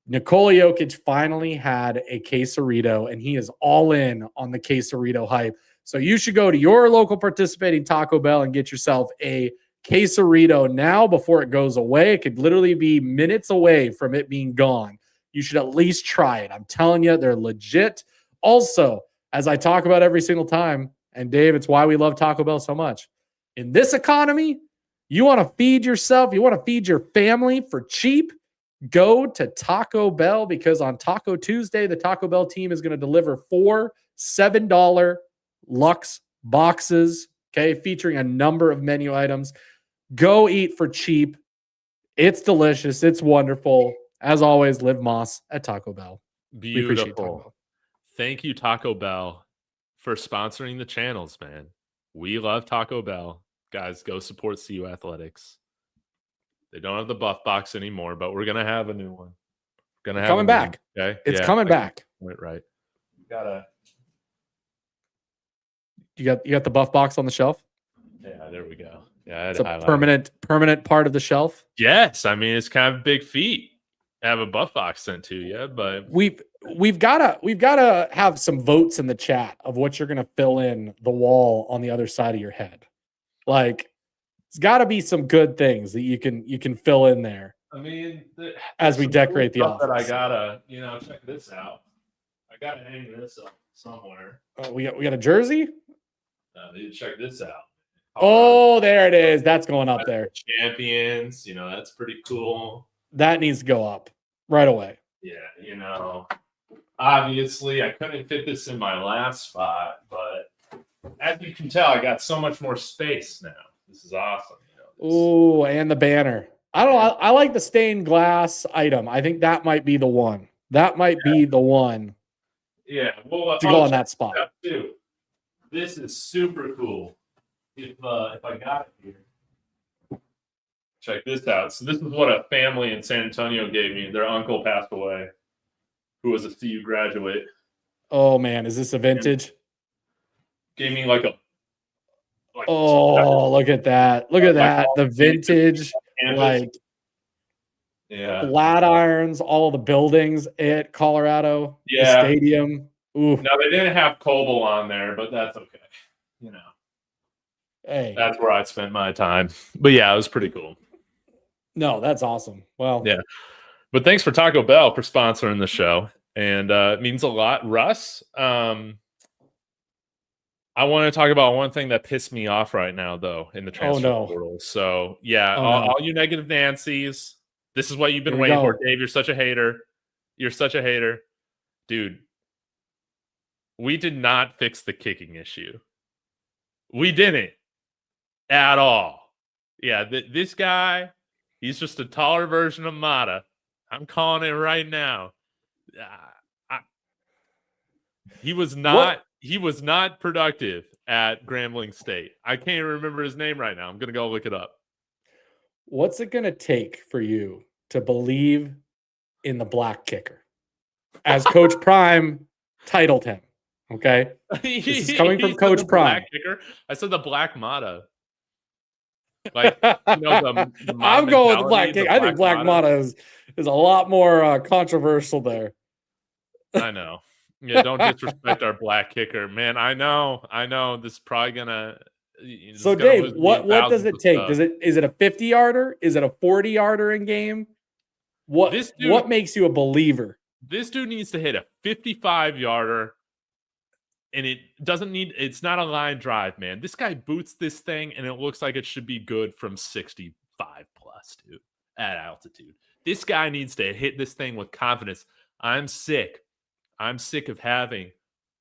Speaker 2: Nikola Jokic finally had a quesarito, and he is all in on the quesarito hype. So you should go to your local participating Taco Bell and get yourself a quesarito now before it goes away. It could literally be minutes away from it being gone. You should at least try it. I'm telling you, they're legit. Also, as I talk about every single time, and Dave, it's why we love Taco Bell so much. In this economy, you want to feed yourself, you want to feed your family for cheap, go to Taco Bell, because on Taco Tuesday, the Taco Bell team is going to deliver 4 $7 Lux boxes, okay, featuring a number of menu items. Go eat for cheap. It's delicious. It's wonderful. As always, live Moss at Taco Bell.
Speaker 1: Beautiful. Taco Bell. Thank you, Taco Bell. for sponsoring the channels, man. We love Taco Bell. Guys, go support CU Athletics. They don't have the buff box anymore, but we're gonna have a new one. Gonna have
Speaker 2: coming back.
Speaker 1: Okay,
Speaker 2: it's coming back.
Speaker 1: Right. You
Speaker 2: got the buff box on the shelf.
Speaker 1: Yeah, there we go. Yeah,
Speaker 2: it's a permanent part of the shelf.
Speaker 1: Yes, I mean it's kind of big feat. Have a buff box sent to you, but
Speaker 2: we've gotta have some votes in the chat of what you're gonna fill in the wall on the other side of your head. Like, it's got to be some good things that you can fill in there.
Speaker 1: I mean,
Speaker 2: as we decorate the office.
Speaker 1: That I gotta, check this out. I gotta hang this up somewhere.
Speaker 2: Oh, we got a jersey.
Speaker 1: Check this out.
Speaker 2: Oh, there it is. That's going up there.
Speaker 1: Champions, that's pretty cool.
Speaker 2: That needs to go up right away.
Speaker 1: Yeah, obviously I couldn't fit this in my last spot, but as you can tell, I got so much more space now. This is awesome.
Speaker 2: Oh, and the banner. I like the stained glass item. I think that might be the one. That might be the one.
Speaker 1: Yeah, well,
Speaker 2: to go on that spot.
Speaker 1: Too. This is super cool. If I got it here, check this out. So this is what a family in San Antonio gave me. Their uncle passed away, who was a CU graduate.
Speaker 2: Oh man, is this a vintage?
Speaker 1: Gave me like
Speaker 2: look at that! Look at that! The vintage, like flat irons, all the buildings at Colorado, the stadium. Ooh.
Speaker 1: Now they didn't have Coble on there, but that's okay.
Speaker 2: Hey,
Speaker 1: that's where I spent my time. But yeah, it was pretty cool.
Speaker 2: No, that's awesome. Well,
Speaker 1: yeah. But thanks for Taco Bell for sponsoring the show, and it means a lot. Russ, I want to talk about one thing that pissed me off right now, though, in the transfer portal. So yeah, all you negative Nancys, this is what you've been waiting for, Dave. You're such a hater. You're such a hater, dude. We did not fix the kicking issue. We didn't. At all. Yeah, this guy, he's just a taller version of Mata. I'm calling it right now. He was not productive at Grambling State. I can't even remember his name right now. I'm going to go look it up.
Speaker 2: What's it going to take for you to believe in the black kicker? As Coach Prime titled him, okay? This is coming from Coach Prime.
Speaker 1: Kicker. I said the black Mata. Like, I'm
Speaker 2: going with the black kicker. I think black Mata is a lot more controversial there.
Speaker 1: I know. Yeah, don't disrespect our black kicker, man. I know. This is probably gonna.
Speaker 2: So, Dave, what does it take? Is it a 50-yarder? Is it a 40-yarder in game? What makes you a believer?
Speaker 1: This dude needs to hit a 55-yarder. And it's not a line drive, man. This guy boots this thing, and it looks like it should be good from 65 plus, dude, at altitude. This guy needs to hit this thing with confidence. I'm sick of having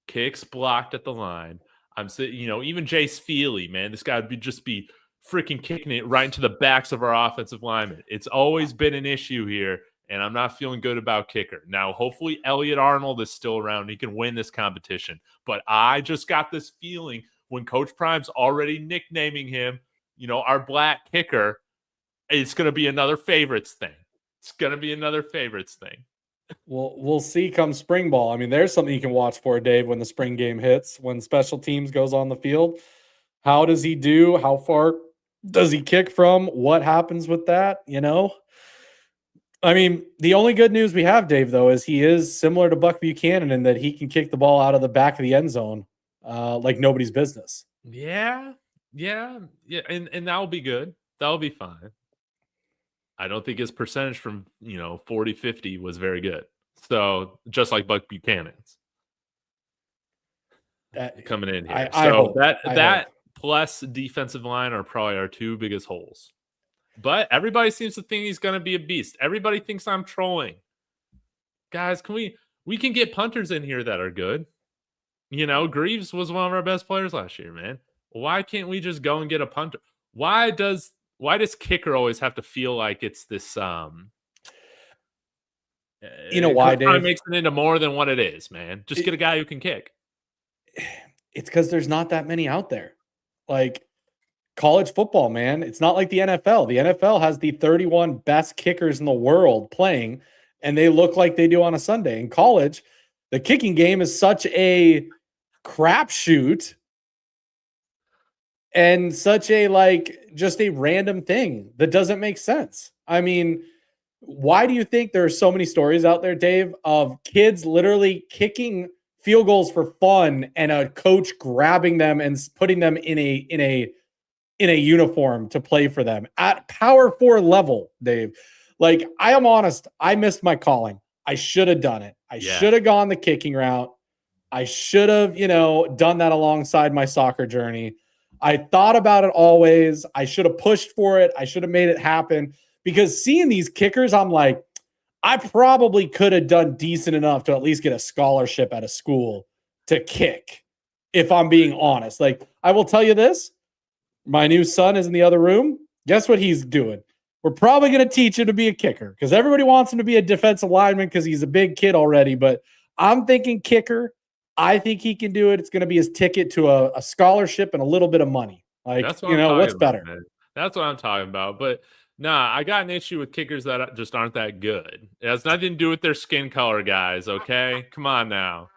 Speaker 1: kicks blocked at the line. I'm sick, even Jace Feely, man. This guy would just be freaking kicking it right into the backs of our offensive linemen. It's always been an issue here. And I'm not feeling good about kicker. Now, hopefully Elliot Arnold is still around. He can win this competition. But I just got this feeling when Coach Prime's already nicknaming him, our black kicker, it's going to be another favorites thing. It's going to be another favorites thing.
Speaker 2: Well, we'll see come spring ball. I mean, there's something you can watch for, Dave, when the spring game hits, when special teams goes on the field. How does he do? How far does he kick from? What happens with that? I mean, the only good news we have, Dave, though, is he is similar to Buck Buchanan in that he can kick the ball out of the back of the end zone like nobody's business.
Speaker 1: Yeah. And that'll be good. That'll be fine. I don't think his percentage from, 40-50 was very good. So just like Buck Buchanan's coming in here.
Speaker 2: I hope.
Speaker 1: That plus defensive line are probably our two biggest holes. But everybody seems to think he's going to be a beast. Everybody thinks I'm trolling. Guys, we can get punters in here that are good. Greaves was one of our best players last year, man. Why can't we just go and get a punter? Why does kicker always have to feel like it's this
Speaker 2: why, Dave?
Speaker 1: Makes it into more than what it is, man. Just get a guy who can kick.
Speaker 2: It's because there's not that many out there. Like college football, man. It's not like the NFL. The NFL has the 31 best kickers in the world playing, and they look like they do on a Sunday. In college, the kicking game is such a crapshoot and such a just a random thing that doesn't make sense. I mean, why do you think there are so many stories out there, Dave, of kids literally kicking field goals for fun and a coach grabbing them and putting them in a uniform to play for them at power 4 level, Dave? Like, I am honest, I missed my calling. I should have done it. I should have gone the kicking route. I should have, done that alongside my soccer journey. I thought about it always. I should have pushed for it. I should have made it happen, because seeing these kickers, I'm like, I probably could have done decent enough to at least get a scholarship at a school to kick, if I'm being honest. Like, I will tell you this. My new son is in the other room. Guess what he's doing? We're probably going to teach him to be a kicker, because everybody wants him to be a defensive lineman because he's a big kid already. But I'm thinking kicker. I think he can do it. It's going to be his ticket to a scholarship and a little bit of money. Like,
Speaker 1: That's what
Speaker 2: what's better?
Speaker 1: Man. That's what I'm talking about. But nah, I got an issue with kickers that just aren't that good. It has nothing to do with their skin color, guys. Okay, come on now.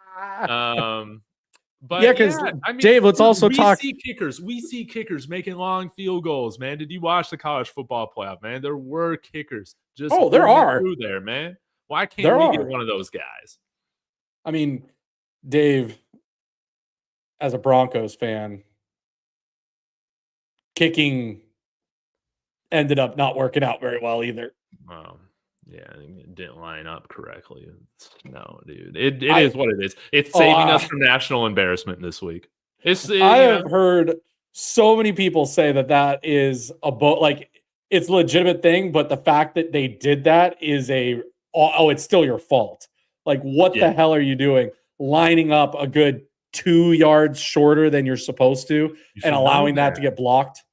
Speaker 1: But
Speaker 2: because Dave, let's also talk.
Speaker 1: We see kickers making long field goals, man. Did you watch the college football playoff, man? There were kickers. Just
Speaker 2: there are
Speaker 1: through there, man. Why can't we get one of those guys?
Speaker 2: I mean, Dave, as a Broncos fan, kicking ended up not working out very well either.
Speaker 1: Yeah, it didn't line up correctly. No, dude. It is what it is. It's saving us from national embarrassment this week.
Speaker 2: I have heard so many people say that is it's a legitimate thing, but the fact that they did that is it's still your fault. Like, what the hell are you doing? Lining up a good 2 yards shorter than you're supposed to and allowing that to get blocked.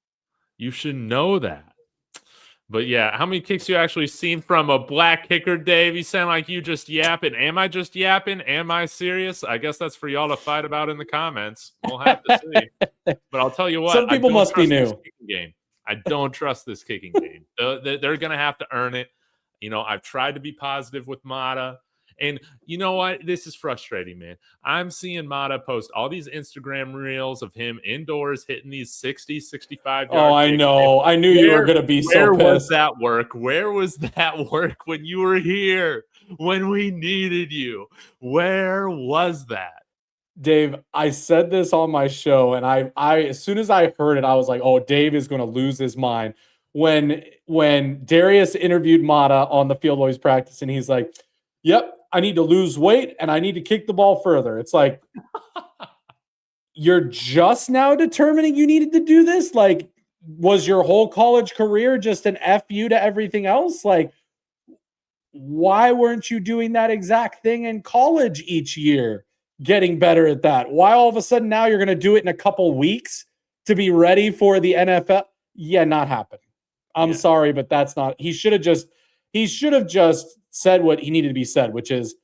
Speaker 1: You should know that. But yeah, how many kicks you actually seen from a black kicker, Dave? You sound like you just yapping. Am I just yapping? Am I serious? I guess that's for y'all to fight about in the comments. We'll have to see. But I'll tell you what.
Speaker 2: Some people must be new.
Speaker 1: I don't trust this kicking game. They're going to have to earn it. I've tried to be positive with Mata. And you know what? This is frustrating, man. I'm seeing Mata post all these Instagram reels of him indoors hitting these 60, 65 yards.
Speaker 2: Oh, I know. I knew you were going to be so pissed.
Speaker 1: Where was that work? Where was that work when you were here? When we needed you? Where was that?
Speaker 2: Dave, I said this on my show, and I as soon as I heard it, I was like, oh, Dave is going to lose his mind. When Darius interviewed Mata on the field while he's practicing, he's like, yep, I need to lose weight and I need to kick the ball further. It's like, you're just now determining you needed to do this? Like, was your whole college career just an FU to everything else? Like, why weren't you doing that exact thing in college each year, getting better at that? Why all of a sudden now you're going to do it in a couple weeks to be ready for the NFL? Yeah, not happening. I'm sorry, but that's not. He should have just said what he needed to be said, which is,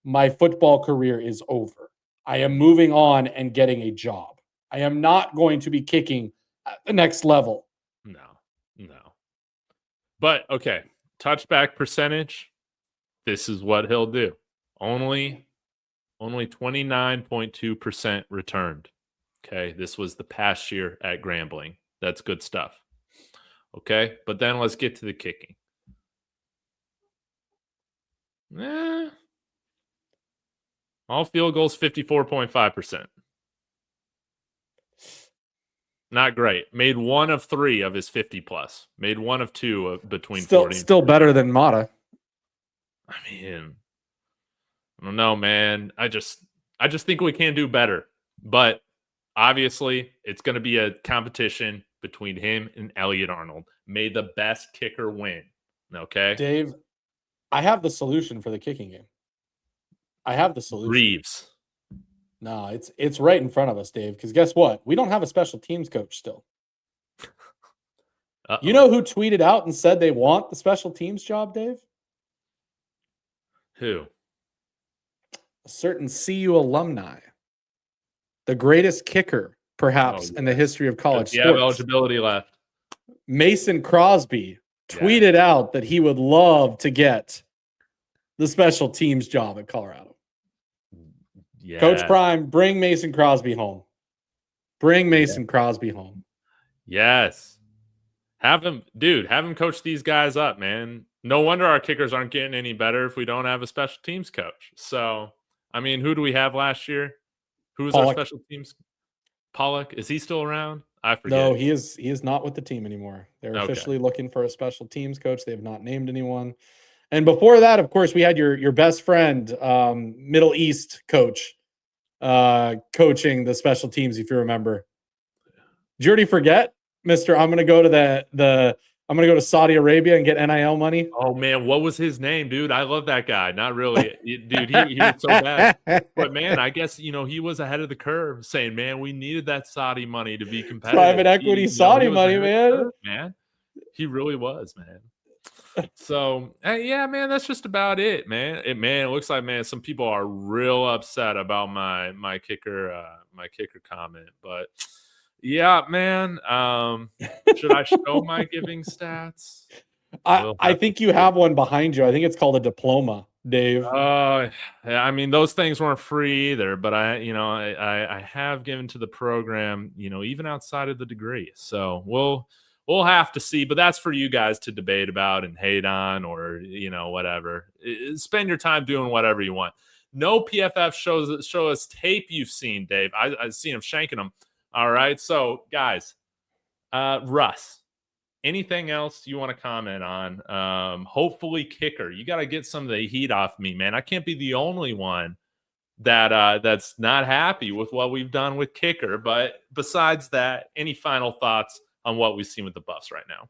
Speaker 2: my football career is over. I am moving on and getting a job. I am not going to be kicking at the next level.
Speaker 1: No. But, okay, touchback percentage, this is what he'll do. Only 29.2% returned. Okay, this was the past year at Grambling. That's good stuff. Okay, but then let's get to the kicking. All field goals, 54.5%. Not great. Made 1 of 3 of his 50 plus. Made 1 of 2 of between 40.
Speaker 2: Still better than Mata.
Speaker 1: I mean, I don't know, man. I just think we can do better. But obviously, it's going to be a competition between him and Elliot Arnold. May the best kicker win. Okay,
Speaker 2: Dave, I have the solution for the kicking game. I have the solution.
Speaker 1: Reeves.
Speaker 2: No, it's right in front of us, Dave, because guess what? We don't have a special teams coach still. You know who tweeted out and said they want the special teams job, Dave?
Speaker 1: Who?
Speaker 2: A certain CU alumni. the greatest kicker, perhaps, in the history of college
Speaker 1: You have
Speaker 2: sports,
Speaker 1: eligibility left.
Speaker 2: Mason Crosby, tweeted out that he would love to get the special teams job at Colorado. Yeah. Coach Prime, bring Mason Crosby home. Bring Mason Crosby home.
Speaker 1: Yes. Have him coach these guys up, man. No wonder our kickers aren't getting any better if we don't have a special teams coach. So, I mean, who do we have last year? Who was our special teams? Pollock. Is he still around? I forget.
Speaker 2: No, he is not with the team anymore. They're officially looking for a special teams coach. They have not named anyone. And before that, of course, we had your best friend, Middle East coach, coaching the special teams, if you remember. Did you already forget, Mr. I'm gonna go to I'm gonna go to Saudi Arabia and get NIL money.
Speaker 1: Oh man, what was his name, dude? I love that guy. Not really, dude. He was so bad, but man, I guess he was ahead of the curve, saying, "Man, we needed that Saudi money to be competitive."
Speaker 2: Private equity Saudi money, man.
Speaker 1: Man, he really was, man. So yeah, man, that's just about it, man. It looks like, man, some people are real upset about my kicker comment, but. Yeah, man. Should I show my giving stats?
Speaker 2: I think you have one behind you. I think it's called a diploma, Dave.
Speaker 1: Yeah, I mean, those things weren't free either, but I have given to the program, even outside of the degree. So we'll have to see, but that's for you guys to debate about and hate on, or whatever. Spend your time doing whatever you want. No PFF show us tape you've seen, Dave. I've seen him shanking them. All right. So, guys, Russ, anything else you want to comment on? Hopefully, kicker. You got to get some of the heat off me, man. I can't be the only one that's not happy with what we've done with kicker. But besides that, any final thoughts on what we've seen with the Buffs right now?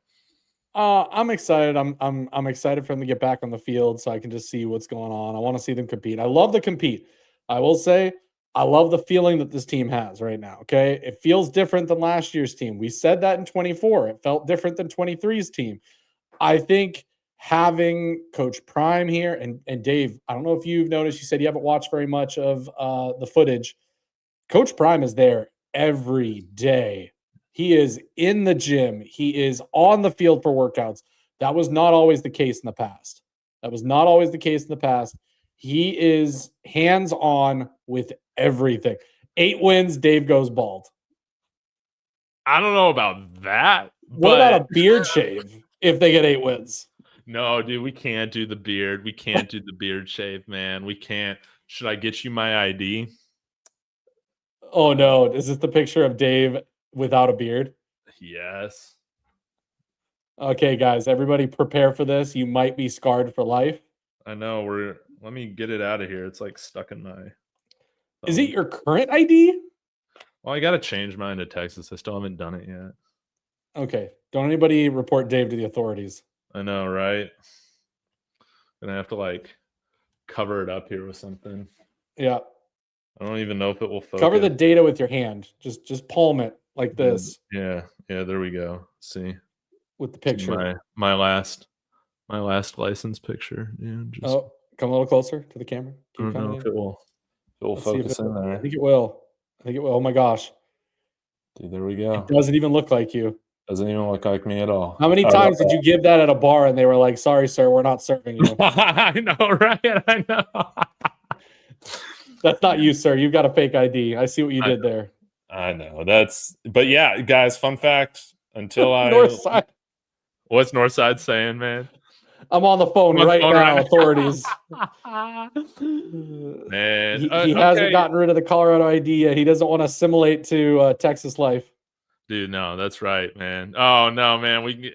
Speaker 2: I'm excited. I'm excited for them to get back on the field so I can just see what's going on. I want to see them compete. I love to compete. I will say, I love the feeling that this team has right now, okay? It feels different than last year's team. We said that in 24. It felt different than 23's team. I think having Coach Prime here, and Dave, I don't know if you've noticed, you said you haven't watched very much of the footage. Coach Prime is there every day. He is in the gym. He is on the field for workouts. That was not always the case in the past. He is hands-on with everything. 8 wins, Dave goes bald.
Speaker 1: I don't know about that.
Speaker 2: What about a beard shave if they get 8 wins?
Speaker 1: No, dude, we can't do the beard. We can't do the beard shave, man. We can't. Should I get you my ID?
Speaker 2: Oh, no. Is this the picture of Dave without a beard?
Speaker 1: Yes.
Speaker 2: Okay, guys, everybody prepare for this. You might be scarred for life.
Speaker 1: I know. Let me get it out of here. It's like stuck in my...
Speaker 2: Is it your current ID?
Speaker 1: Well, I got to change mine to Texas. I still haven't done it yet.
Speaker 2: Okay. Don't anybody report Dave to the authorities.
Speaker 1: I know, right? Gonna have to cover it up here with something.
Speaker 2: Yeah.
Speaker 1: I don't even know if it will focus.
Speaker 2: Cover the data with your hand. Just palm it like this.
Speaker 1: Yeah. There we go. See,
Speaker 2: with the picture.
Speaker 1: My last license picture. Yeah.
Speaker 2: Come a little closer to the camera.
Speaker 1: I don't know if it will focus in there.
Speaker 2: I think it will. Oh my gosh.
Speaker 1: Dude, there we go.
Speaker 2: It doesn't even look like you.
Speaker 1: Doesn't even look like me at all.
Speaker 2: How many times did you give that at a bar and they were like, "Sorry, sir, we're not serving you"?
Speaker 1: I know, right? I know.
Speaker 2: That's not you, sir. You've got a fake ID. I see what you did there.
Speaker 1: I know. But yeah, guys, fun fact. Until
Speaker 2: Northside.
Speaker 1: What's Northside saying, man?
Speaker 2: I'm on the phone right now, authorities.
Speaker 1: Man,
Speaker 2: he hasn't gotten rid of the Colorado ID yet. He doesn't want to assimilate to Texas life.
Speaker 1: Dude, no, that's right, man. Oh no, man. You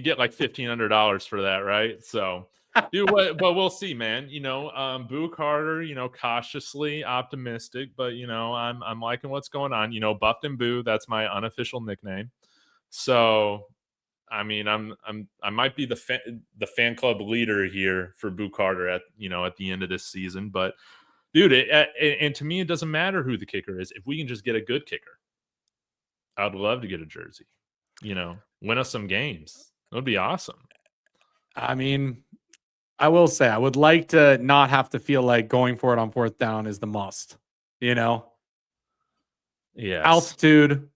Speaker 1: get like $1,500 for that, right? So, dude, but we'll see, man. Boo Carter, cautiously optimistic, but I'm liking what's going on. Buffed and Boo, that's my unofficial nickname. So, I might be the fan club leader here for Boo Carter at the end of this season. But dude, and to me, it doesn't matter who the kicker is. If we can just get a good kicker, I'd love to get a jersey. Win us some games. It would be awesome.
Speaker 2: I will say I would like to not have to feel like going for it on 4th down is the must.
Speaker 1: Yes.
Speaker 2: Altitude,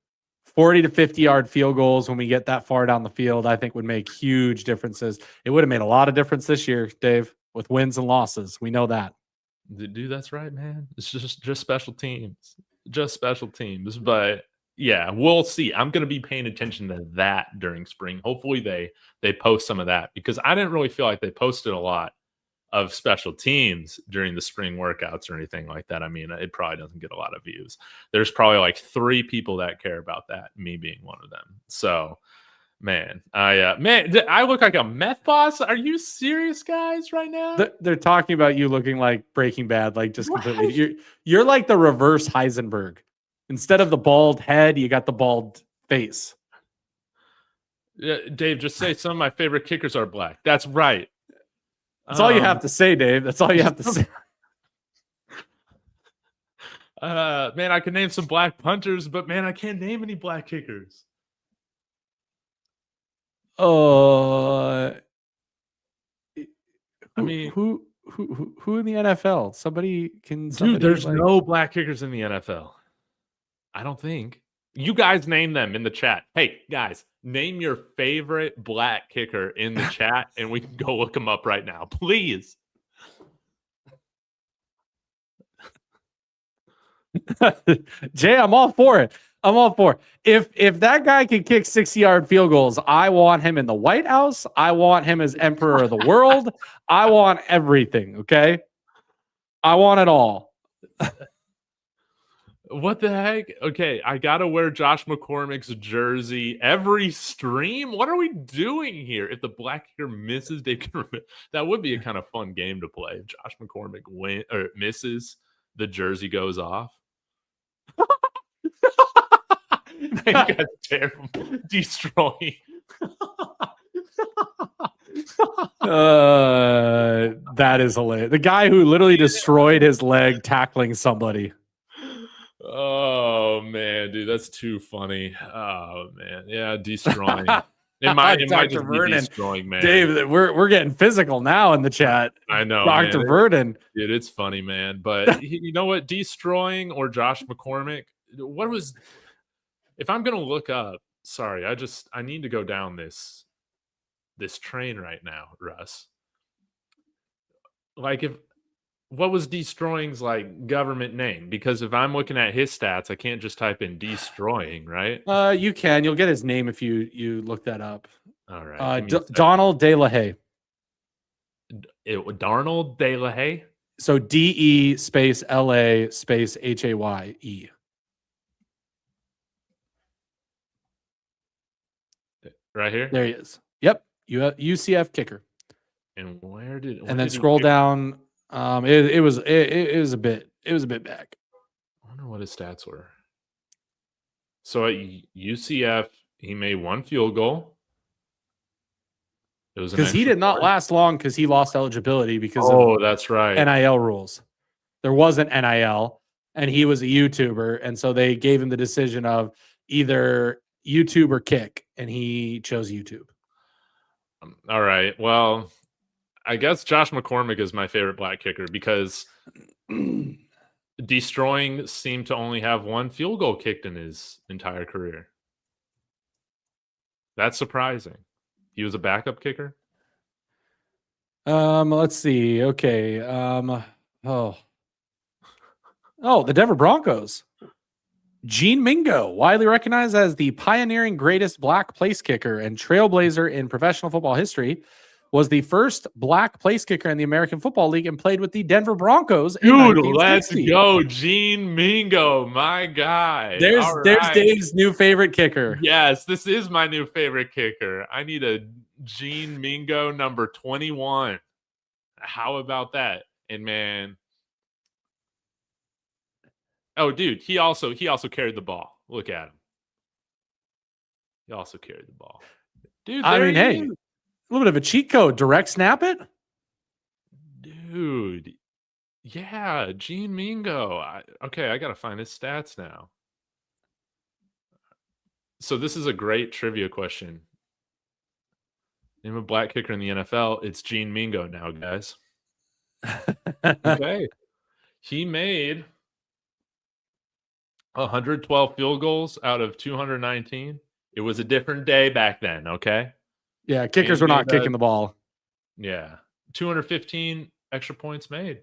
Speaker 2: 40 to 50-yard field goals when we get that far down the field, I think would make huge differences. It would have made a lot of difference this year, Dave, with wins and losses. We know that.
Speaker 1: Dude, that's right, man. It's just special teams. Just special teams. But yeah, we'll see. I'm going to be paying attention to that during spring. Hopefully they post some of that, because I didn't really feel like they posted a lot of special teams during the spring workouts or anything like that. I mean, it probably doesn't get a lot of views. There's probably like 3 people that care about that, me being one of them. So, man, I look like a meth boss. Are you serious, guys, right now?
Speaker 2: They're talking about you looking like Breaking Bad, like just completely. You're like the reverse Heisenberg. Instead of the bald head, you got the bald face.
Speaker 1: Yeah, Dave, just say some of my favorite kickers are black. That's right.
Speaker 2: That's all you have to say, Dave. That's all you have to say.
Speaker 1: Man, I can name some black punters, but man, I can't name any black kickers.
Speaker 2: I
Speaker 1: mean,
Speaker 2: who in the NFL? Somebody
Speaker 1: dude, there's no black kickers in the NFL. I don't think. You guys name them in the chat. Hey, guys, name your favorite black kicker in the chat, and we can go look them up right now, please.
Speaker 2: Jay, I'm all for it. I'm all for it. If that guy can kick 60-yard field goals, I want him in the White House. I want him as emperor of the world. I want everything, okay? I want it all.
Speaker 1: What the heck? Okay, I gotta wear Josh McCormick's jersey every stream. What are we doing here? If the black kicker misses, that would be a kind of fun game to play. If Josh McCormick misses, the jersey goes off. You guys terrible. Destroying.
Speaker 2: That is hilarious. The guy who literally destroyed his leg tackling somebody.
Speaker 1: Oh man, dude, that's too funny. Oh man, yeah, destroying. It might just be destroying, man.
Speaker 2: Dave, we're getting physical now in the chat.
Speaker 1: I know,
Speaker 2: Dr. Vernon.
Speaker 1: Dude, it's funny, man. But you know what? Destroying or Josh McCormick? What was? If I'm gonna look up, sorry, I need to go down this train right now, Russ. Like what was Destroying's like government name? Because if I'm looking at his stats, I can't just type in Destroying, right?
Speaker 2: You can. You'll get his name if you look that up.
Speaker 1: All right.
Speaker 2: Donald De La Haye.
Speaker 1: Darnold De La Haye?
Speaker 2: So DE space LA space HAYE.
Speaker 1: Right here?
Speaker 2: There he is. Yep. UCF kicker.
Speaker 1: And where did
Speaker 2: then scroll down. It was a bit back.
Speaker 1: I wonder what his stats were. So at UCF, he made 1 field goal. It was
Speaker 2: because he did not last long because he lost eligibility because of
Speaker 1: that's right,
Speaker 2: NIL rules. There wasn't NIL, and he was a YouTuber, and so they gave him the decision of either YouTube or kick, and he chose YouTube.
Speaker 1: All right. Well, I guess Josh McCormick is my favorite black kicker because Destroying seemed to only have 1 field goal kicked in his entire career. That's surprising. He was a backup kicker?
Speaker 2: Let's see. Okay. The Denver Broncos. Gene Mingo, widely recognized as the pioneering greatest black place kicker and trailblazer in professional football history, was the first black place kicker in the American Football League and played with the Denver Broncos.
Speaker 1: Dude, let's go. Gene Mingo, my guy.
Speaker 2: There's Dave's new favorite kicker.
Speaker 1: Yes, this is my new favorite kicker. I need a Gene Mingo number 21. How about that? And man, oh, dude, he also carried the ball. Look at him. He also carried the ball. Dude,
Speaker 2: I mean, hey, a little bit of a cheat code. Direct snap it?
Speaker 1: Dude. Yeah, Gene Mingo. I got to find his stats now. So this is a great trivia question. Name a black kicker in the NFL. It's Gene Mingo now, guys. Okay. He made 112 field goals out of 219. It was a different day back then, okay?
Speaker 2: Yeah, kickers were not kicking the ball.
Speaker 1: Yeah. 215 extra points made.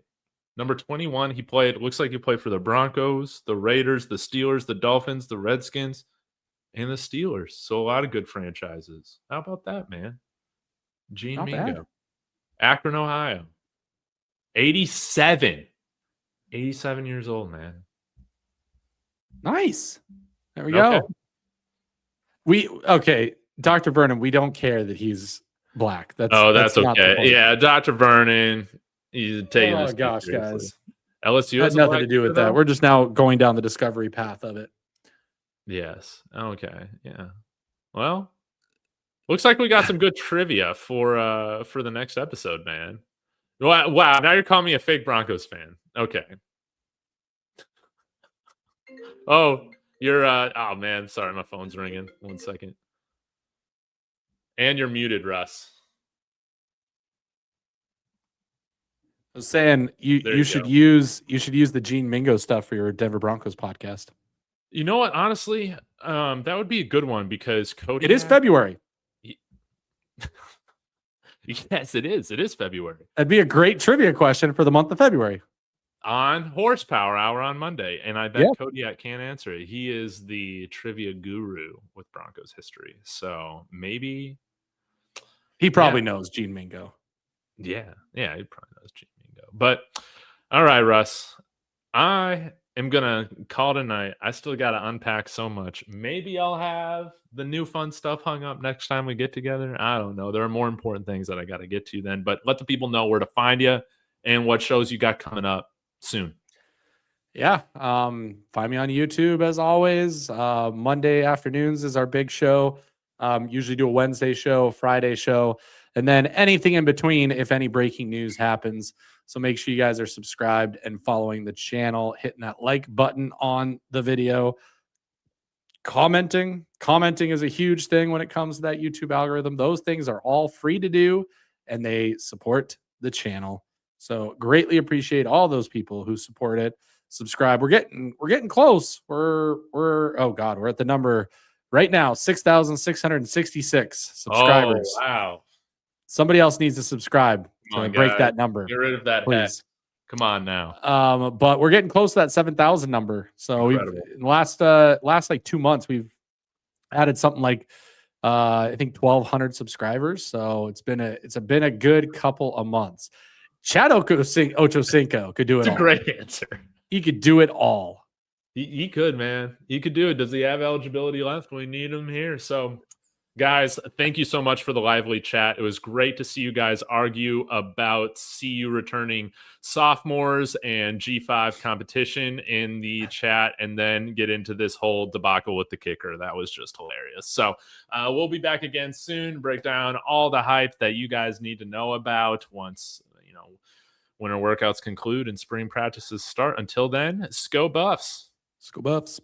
Speaker 1: Number 21, he played, looks like he played for the Broncos, the Raiders, the Steelers, the Dolphins, the Redskins, and the Steelers. So a lot of good franchises. How about that, man? Gene
Speaker 2: Not
Speaker 1: Mingo.
Speaker 2: bad.
Speaker 1: Akron, Ohio. 87. 87 years old, man.
Speaker 2: Nice. There we
Speaker 1: Okay.
Speaker 2: go. Okay, Dr. Brennan, we don't care that he's black. That's
Speaker 1: that's
Speaker 2: not the
Speaker 1: okay.
Speaker 2: point.
Speaker 1: Yeah, Dr. Vernon, he's taking this.
Speaker 2: Oh gosh,
Speaker 1: seriously.
Speaker 2: guys.
Speaker 1: LSU
Speaker 2: Had nothing to do with that. We're just now going down the discovery path of it.
Speaker 1: Yes. Okay. Yeah. Well, looks like we got some good trivia for the next episode, man. Wow, now you're calling me a fake Broncos fan. Okay. Oh, you're oh man, sorry, my phone's ringing. 1 second. And you're muted, Russ.
Speaker 2: I was saying you should use the Gene Mingo stuff for your Denver Broncos podcast.
Speaker 1: You know what? Honestly, that would be a good one because Cody.
Speaker 2: It is February.
Speaker 1: Yes, it is. It is February.
Speaker 2: That'd be a great trivia question for the month of February.
Speaker 1: On Horsepower Hour on Monday. And I bet Kodiak can't answer it. He is the trivia guru with Broncos history. So maybe.
Speaker 2: He probably knows Gene Mingo.
Speaker 1: Yeah. Yeah, he probably knows Gene Mingo. But all right, Russ. I am going to call tonight. I still got to unpack so much. Maybe I'll have the new fun stuff hung up next time we get together. I don't know. There are more important things that I got to get to then. But let the people know where to find you and what shows you got coming up soon.
Speaker 2: Yeah. Find me on YouTube as always. Monday afternoons is our big show. Usually do a Wednesday show, Friday show, and then anything in between if any breaking news happens. So make sure you guys are subscribed and following the channel, hitting that like button on the video. Commenting is a huge thing when it comes to that YouTube algorithm. Those things are all free to do and they support the channel. So greatly appreciate all those people who support it. Subscribe. We're getting close. We're at the number right now, 6,666 subscribers.
Speaker 1: Oh, wow.
Speaker 2: Somebody else needs to subscribe to break that number.
Speaker 1: Get rid of that
Speaker 2: please.
Speaker 1: Come on now.
Speaker 2: But we're getting close to that 7,000 number. So we've in the last like 2 months, we've added something like I think 1,200 subscribers. So it's been a good couple of months. Chad Ochocinco could do it.
Speaker 1: It's
Speaker 2: a
Speaker 1: great answer.
Speaker 2: He could do it all.
Speaker 1: He could, man. He could do it. Does he have eligibility left? We need him here. So, guys, thank you so much for the lively chat. It was great to see you guys argue about CU returning sophomores and G5 competition in the chat and then get into this whole debacle with the kicker. That was just hilarious. So we'll be back again soon, break down all the hype that you guys need to know about once, winter workouts conclude and spring practices start. Until then, Sco Buffs.
Speaker 2: Sco Buffs.